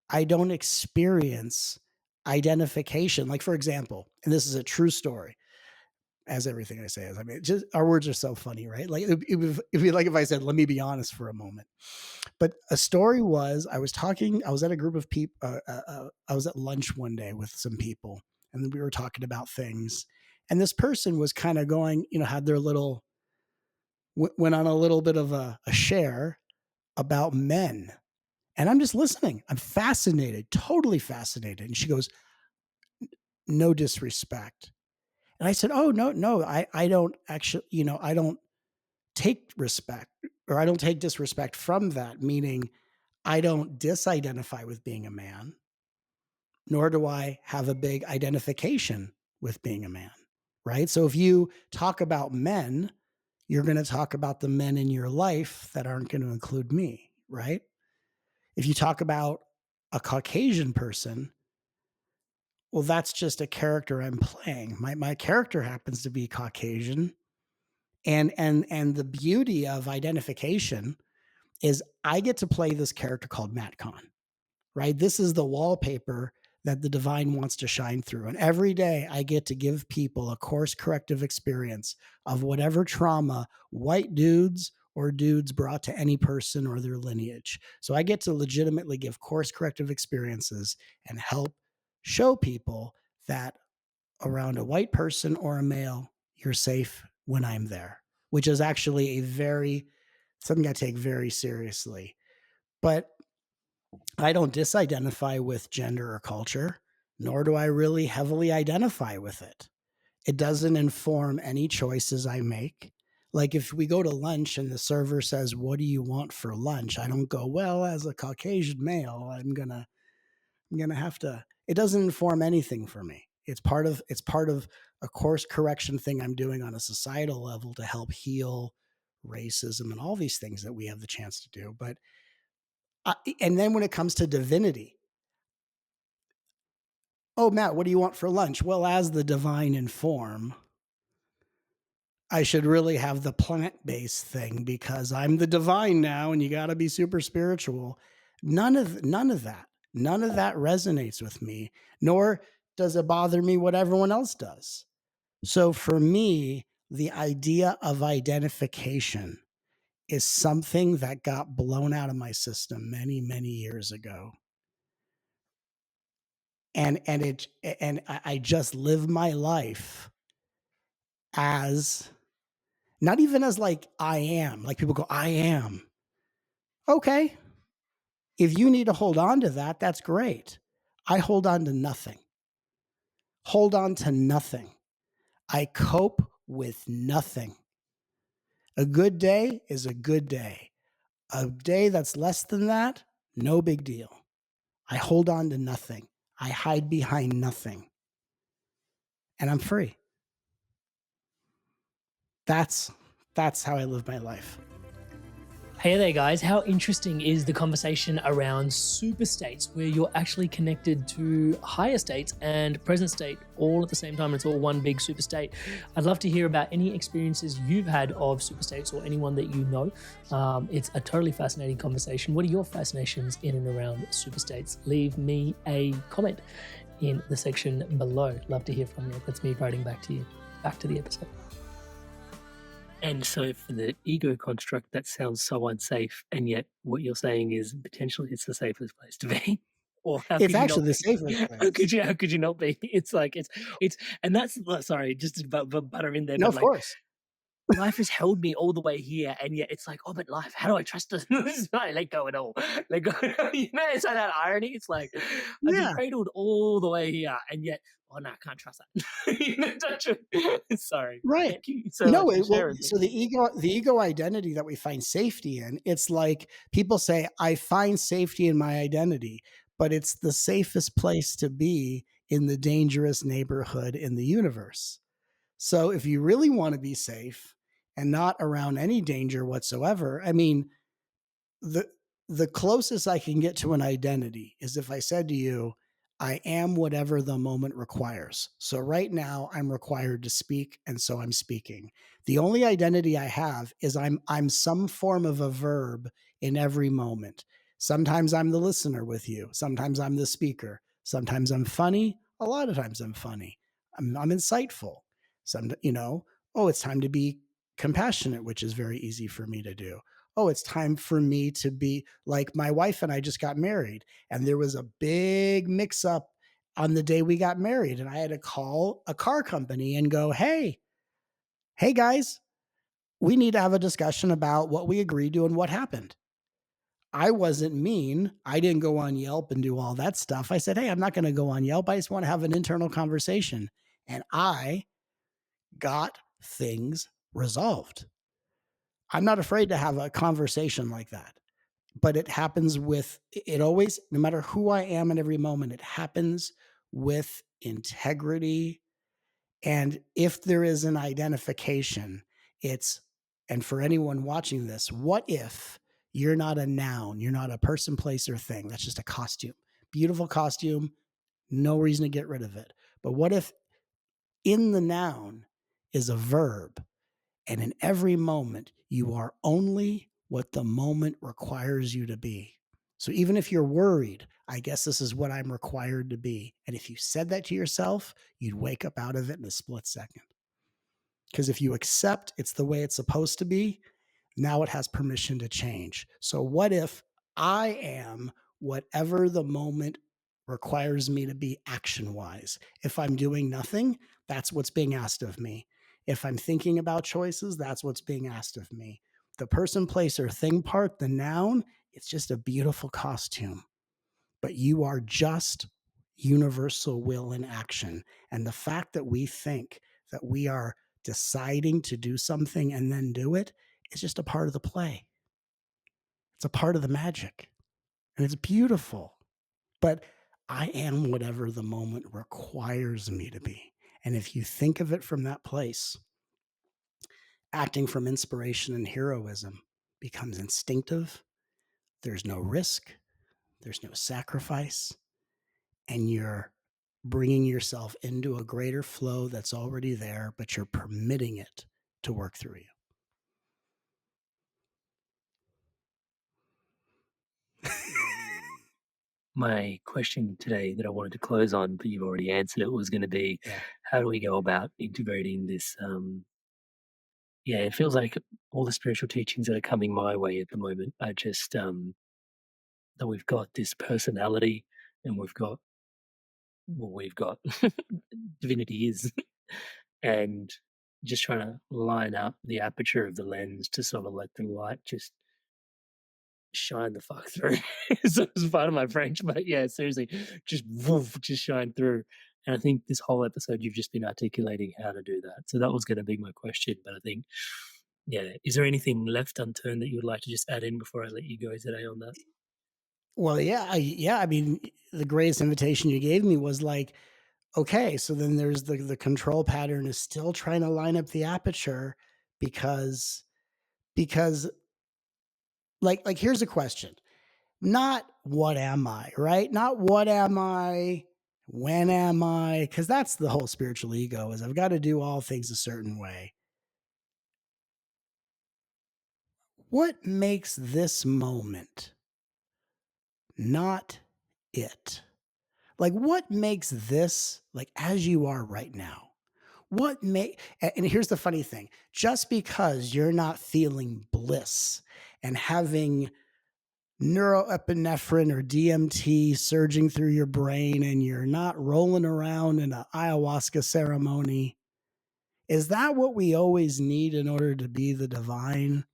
I don't experience identification. Like, for example, and this is a true story, as everything I say is. I mean, just our words are so funny, right? Like, it'd be like if I said, "Let me be honest for a moment." But a story was, I was at a group of people. I was at lunch one day with some people, and then we were talking about things. And this person was kind of going, had their little went on a little bit of a share about men. And I'm just listening. I'm fascinated, totally fascinated. And she goes, "No disrespect." And I said, "Oh, no, no, I don't actually, I don't take respect, or I don't take disrespect from that, meaning I don't disidentify with being a man, nor do I have a big identification with being a man." Right. So if you talk about men, you're going to talk about the men in your life that aren't going to include me. Right. If you talk about a Caucasian person, well, that's just a character I'm playing. My character happens to be Caucasian. And the beauty of identification is I get to play this character called Matt Kahn, right? This is the wallpaper that the divine wants to shine through. And every day I get to give people a course corrective experience of whatever trauma white dudes or dudes brought to any person or their lineage. So I get to legitimately give course corrective experiences and help show people that around a white person or a male, you're safe when I'm there, which is actually something I take very seriously. But I don't disidentify with gender or culture, nor do I really heavily identify with it. It doesn't inform any choices I make. Like if we go to lunch and the server says, "What do you want for lunch?" I don't go, "Well, as a Caucasian male, I'm gonna have to." It doesn't inform anything for me. It's part of a course correction thing I'm doing on a societal level to help heal racism and all these things that we have the chance to do. But and then when it comes to divinity, "Oh, Matt, what do you want for lunch?" Well, as the divine in form, I should really have the plant-based thing because I'm the divine now and you got to be super spiritual. None of that. None of that resonates with me, nor does it bother me what everyone else does. So for me, the idea of identification is something that got blown out of my system many, many years ago. And I just live my life as not even as like I am. Like people go, "I am." Okay. If you need to hold on to that, that's great. I hold on to nothing. Hold on to nothing. I cope with nothing. A good day is a good day. A day that's less than that, no big deal. I hold on to nothing. I hide behind nothing. And I'm free. That's how I live my life. Hey there, guys. How interesting is the conversation around super states where you're actually connected to higher states and present state all at the same time? It's all one big super state. I'd love to hear about any experiences you've had of super states or anyone that you know. It's a totally fascinating conversation. What are your fascinations in and around super states? Leave me a comment in the section below. Love to hear from you. That's me writing back to you. Back to the episode. And so for the ego construct, that sounds so unsafe. And yet what you're saying is potentially it's the safest place to be. Or how It's could you not actually the be? safest How place. could you not be? It's like, and that's, sorry, just to butter in there, No, but of like, course. life has held me all the way here, and yet it's like, oh, but life, how do I trust it? I let go at all. Let go. It's like that irony. It's like I've been Yeah. cradled all the way here, and yet, oh no, I can't trust that. Sorry. Right. Thank you so much for sharing. So the ego identity that we find safety in, it's like people say, "I find safety in my identity," but it's the safest place to be in the dangerous neighborhood in the universe. So if you really want to be safe and not around any danger whatsoever, I mean, the closest I can get to an identity is if I said to you, I am whatever the moment requires. So right now I'm required to speak, and so I'm speaking. The only identity I have is I'm some form of a verb in every moment. Sometimes I'm the listener with you. Sometimes I'm the speaker. Sometimes I'm funny. A lot of times I'm funny. I'm insightful. Oh, it's time to be compassionate, which is very easy for me to do. Oh, it's time for me to be like my wife and I just got married, and there was a big mix up on the day we got married. And I had to call a car company and go, hey guys, we need to have a discussion about what we agreed to and what happened. I wasn't mean. I didn't go on Yelp and do all that stuff. I said, hey, I'm not going to go on Yelp. I just want to have an internal conversation. And I got things resolved. I'm not afraid to have a conversation like that. But it happens with it always, no matter who I am at every moment, it happens with integrity. And if there is an identification, and for anyone watching this, what if you're not a noun? You're not a person, place, or thing. That's just a costume. Beautiful costume, no reason to get rid of it. But what if in the noun is a verb? And in every moment, you are only what the moment requires you to be. So even if you're worried, I guess this is what I'm required to be. And if you said that to yourself, you'd wake up out of it in a split second. Because if you accept it's the way it's supposed to be, now it has permission to change. So what if I am whatever the moment requires me to be action wise? If I'm doing nothing, that's what's being asked of me. If I'm thinking about choices, that's what's being asked of me. The person, place, or thing part, the noun, it's just a beautiful costume. But you are just universal will in action. And the fact that we think that we are deciding to do something and then do it is just a part of the play. It's a part of the magic. And it's beautiful. But I am whatever the moment requires me to be. And if you think of it from that place, acting from inspiration and heroism becomes instinctive. There's no risk, there's no sacrifice, and you're bringing yourself into a greater flow that's already there, but you're permitting it to work through you. My question today that I wanted to close on, but you've already answered it, was going to be, how do we go about integrating this? It feels like all the spiritual teachings that are coming my way at the moment are just that we've got this personality, and we've got divinity is, and just trying to line up the aperture of the lens to sort of let the light just shine the fuck through. So it's part of my French, but yeah, seriously, just woof, just shine through. And I think this whole episode you've just been articulating how to do that. So that was going to be my question, but I think, is there anything left unturned that you would like to just add in before I let you go today on that? Well, I mean, the greatest invitation you gave me was like, okay, so then there's the control pattern is still trying to line up the aperture because like here's a question. Not what am I, right? Not what am I? When am I? Because that's the whole spiritual ego is I've got to do all things a certain way. What makes this moment not it? Like what makes this like as you are right now? And here's the funny thing, just because you're not feeling bliss and having neuroepinephrine or DMT surging through your brain and you're not rolling around in an ayahuasca ceremony, is that what we always need in order to be the divine?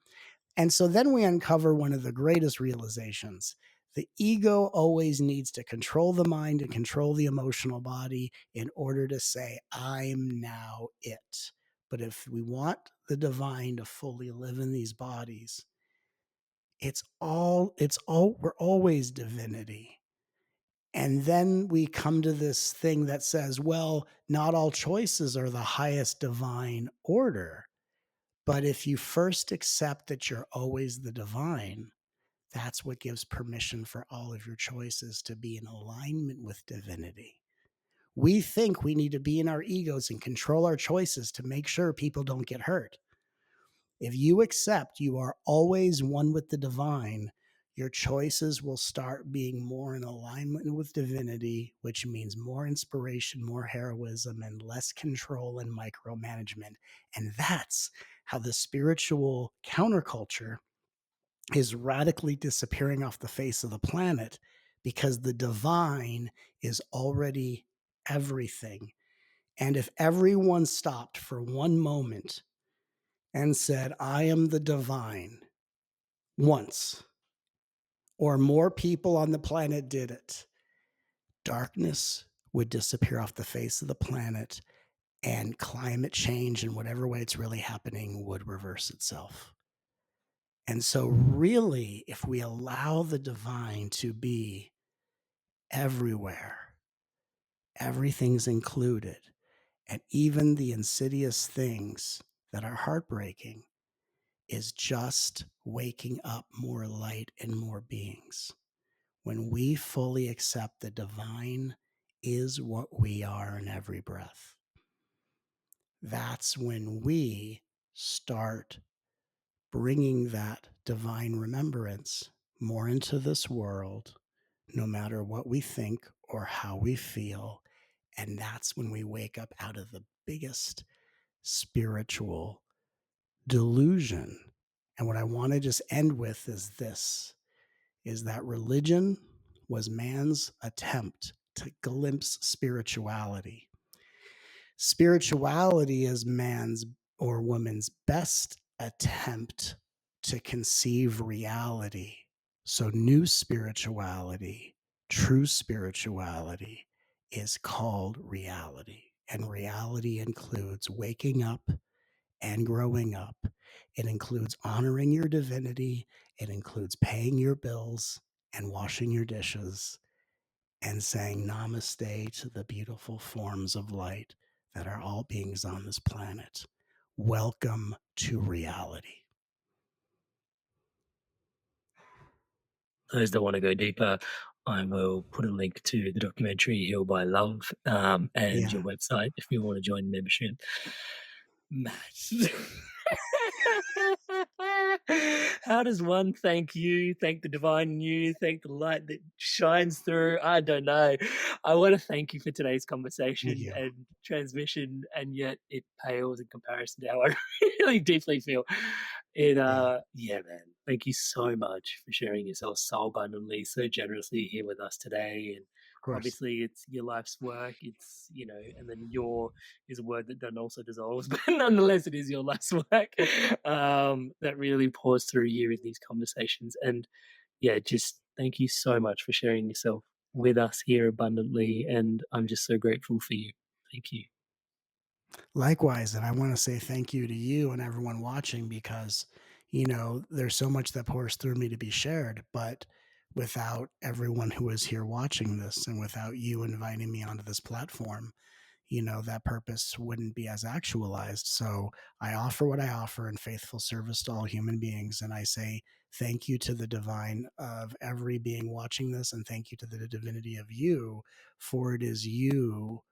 And so then we uncover one of the greatest realizations. The ego always needs to control the mind and control the emotional body in order to say, I'm now it. But if we want the divine to fully live in these bodies, we're always divinity. And then we come to this thing that says, well, not all choices are the highest divine order. But if you first accept that you're always the divine, That's what gives permission for all of your choices to be in alignment with divinity. We think we need to be in our egos and control our choices to make sure people don't get hurt. If you accept you are always one with the divine, your choices will start being more in alignment with divinity, which means more inspiration, more heroism, and less control and micromanagement. And that's how the spiritual counterculture is radically disappearing off the face of the planet, because the divine is already everything. And if everyone stopped for one moment and said, I am the divine, once, or more people on the planet did it, darkness would disappear off the face of the planet, and climate change, in whatever way it's really happening, would reverse itself. And so really, if we allow the divine to be everywhere, everything's included, and even the insidious things that are heartbreaking is just waking up more light and more beings. When we fully accept the divine is what we are in every breath, that's when we start bringing that divine remembrance more into this world, no matter what we think or how we feel. And that's when we wake up out of the biggest spiritual delusion. And what I want to just end with is this, is that religion was man's attempt to glimpse spirituality. Spirituality is man's or woman's best attempt to conceive reality. So new spirituality, true spirituality, is called reality. And reality includes waking up and growing up. It includes honoring your divinity. It includes paying your bills and washing your dishes and saying namaste to the beautiful forms of light that are all beings on this planet. Welcome to reality. Those that want to go deeper, I will put a link to the documentary Heal by Love and your website if you want to join membership. Matt, how does one thank you, thank the divine in you, thank the light that shines through? I don't know. I want to thank you for today's conversation and transmission, and yet it pales in comparison to how I really deeply feel. Yeah, man. Thank you so much for sharing yourself so abundantly, so generously here with us today. And obviously it's your life's work. It's, and then your is a word that then also dissolves, but nonetheless, it is your life's work that really pours through you in these conversations. And yeah, just thank you so much for sharing yourself with us here abundantly. And I'm just so grateful for you. Thank you. Likewise, and I want to say thank you to you and everyone watching, because, there's so much that pours through me to be shared, but without everyone who is here watching this and without you inviting me onto this platform, that purpose wouldn't be as actualized. So I offer what I offer in faithful service to all human beings. And I say thank you to the divine of every being watching this, and thank you to the divinity of you, for it is you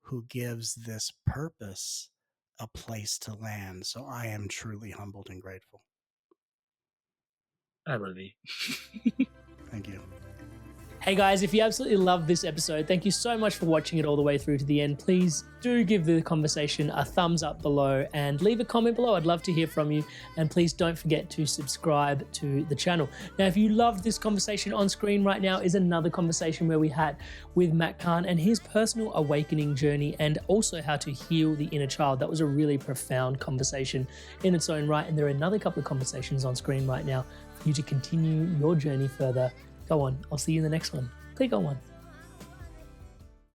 who gives this purpose a place to land. So I am truly humbled and grateful. I love you. Thank you. Hey guys, if you absolutely love this episode, thank you so much for watching it all the way through to the end. Please do give the conversation a thumbs up below and leave a comment below. I'd love to hear from you. And please don't forget to subscribe to the channel. Now, if you love this conversation, on screen right now is another conversation where we had with Matt Kahn and his personal awakening journey, and also how to heal the inner child. That was a really profound conversation in its own right. And there are another couple of conversations on screen right now for you to continue your journey further. Go on. I'll see you in the next one. Click on one.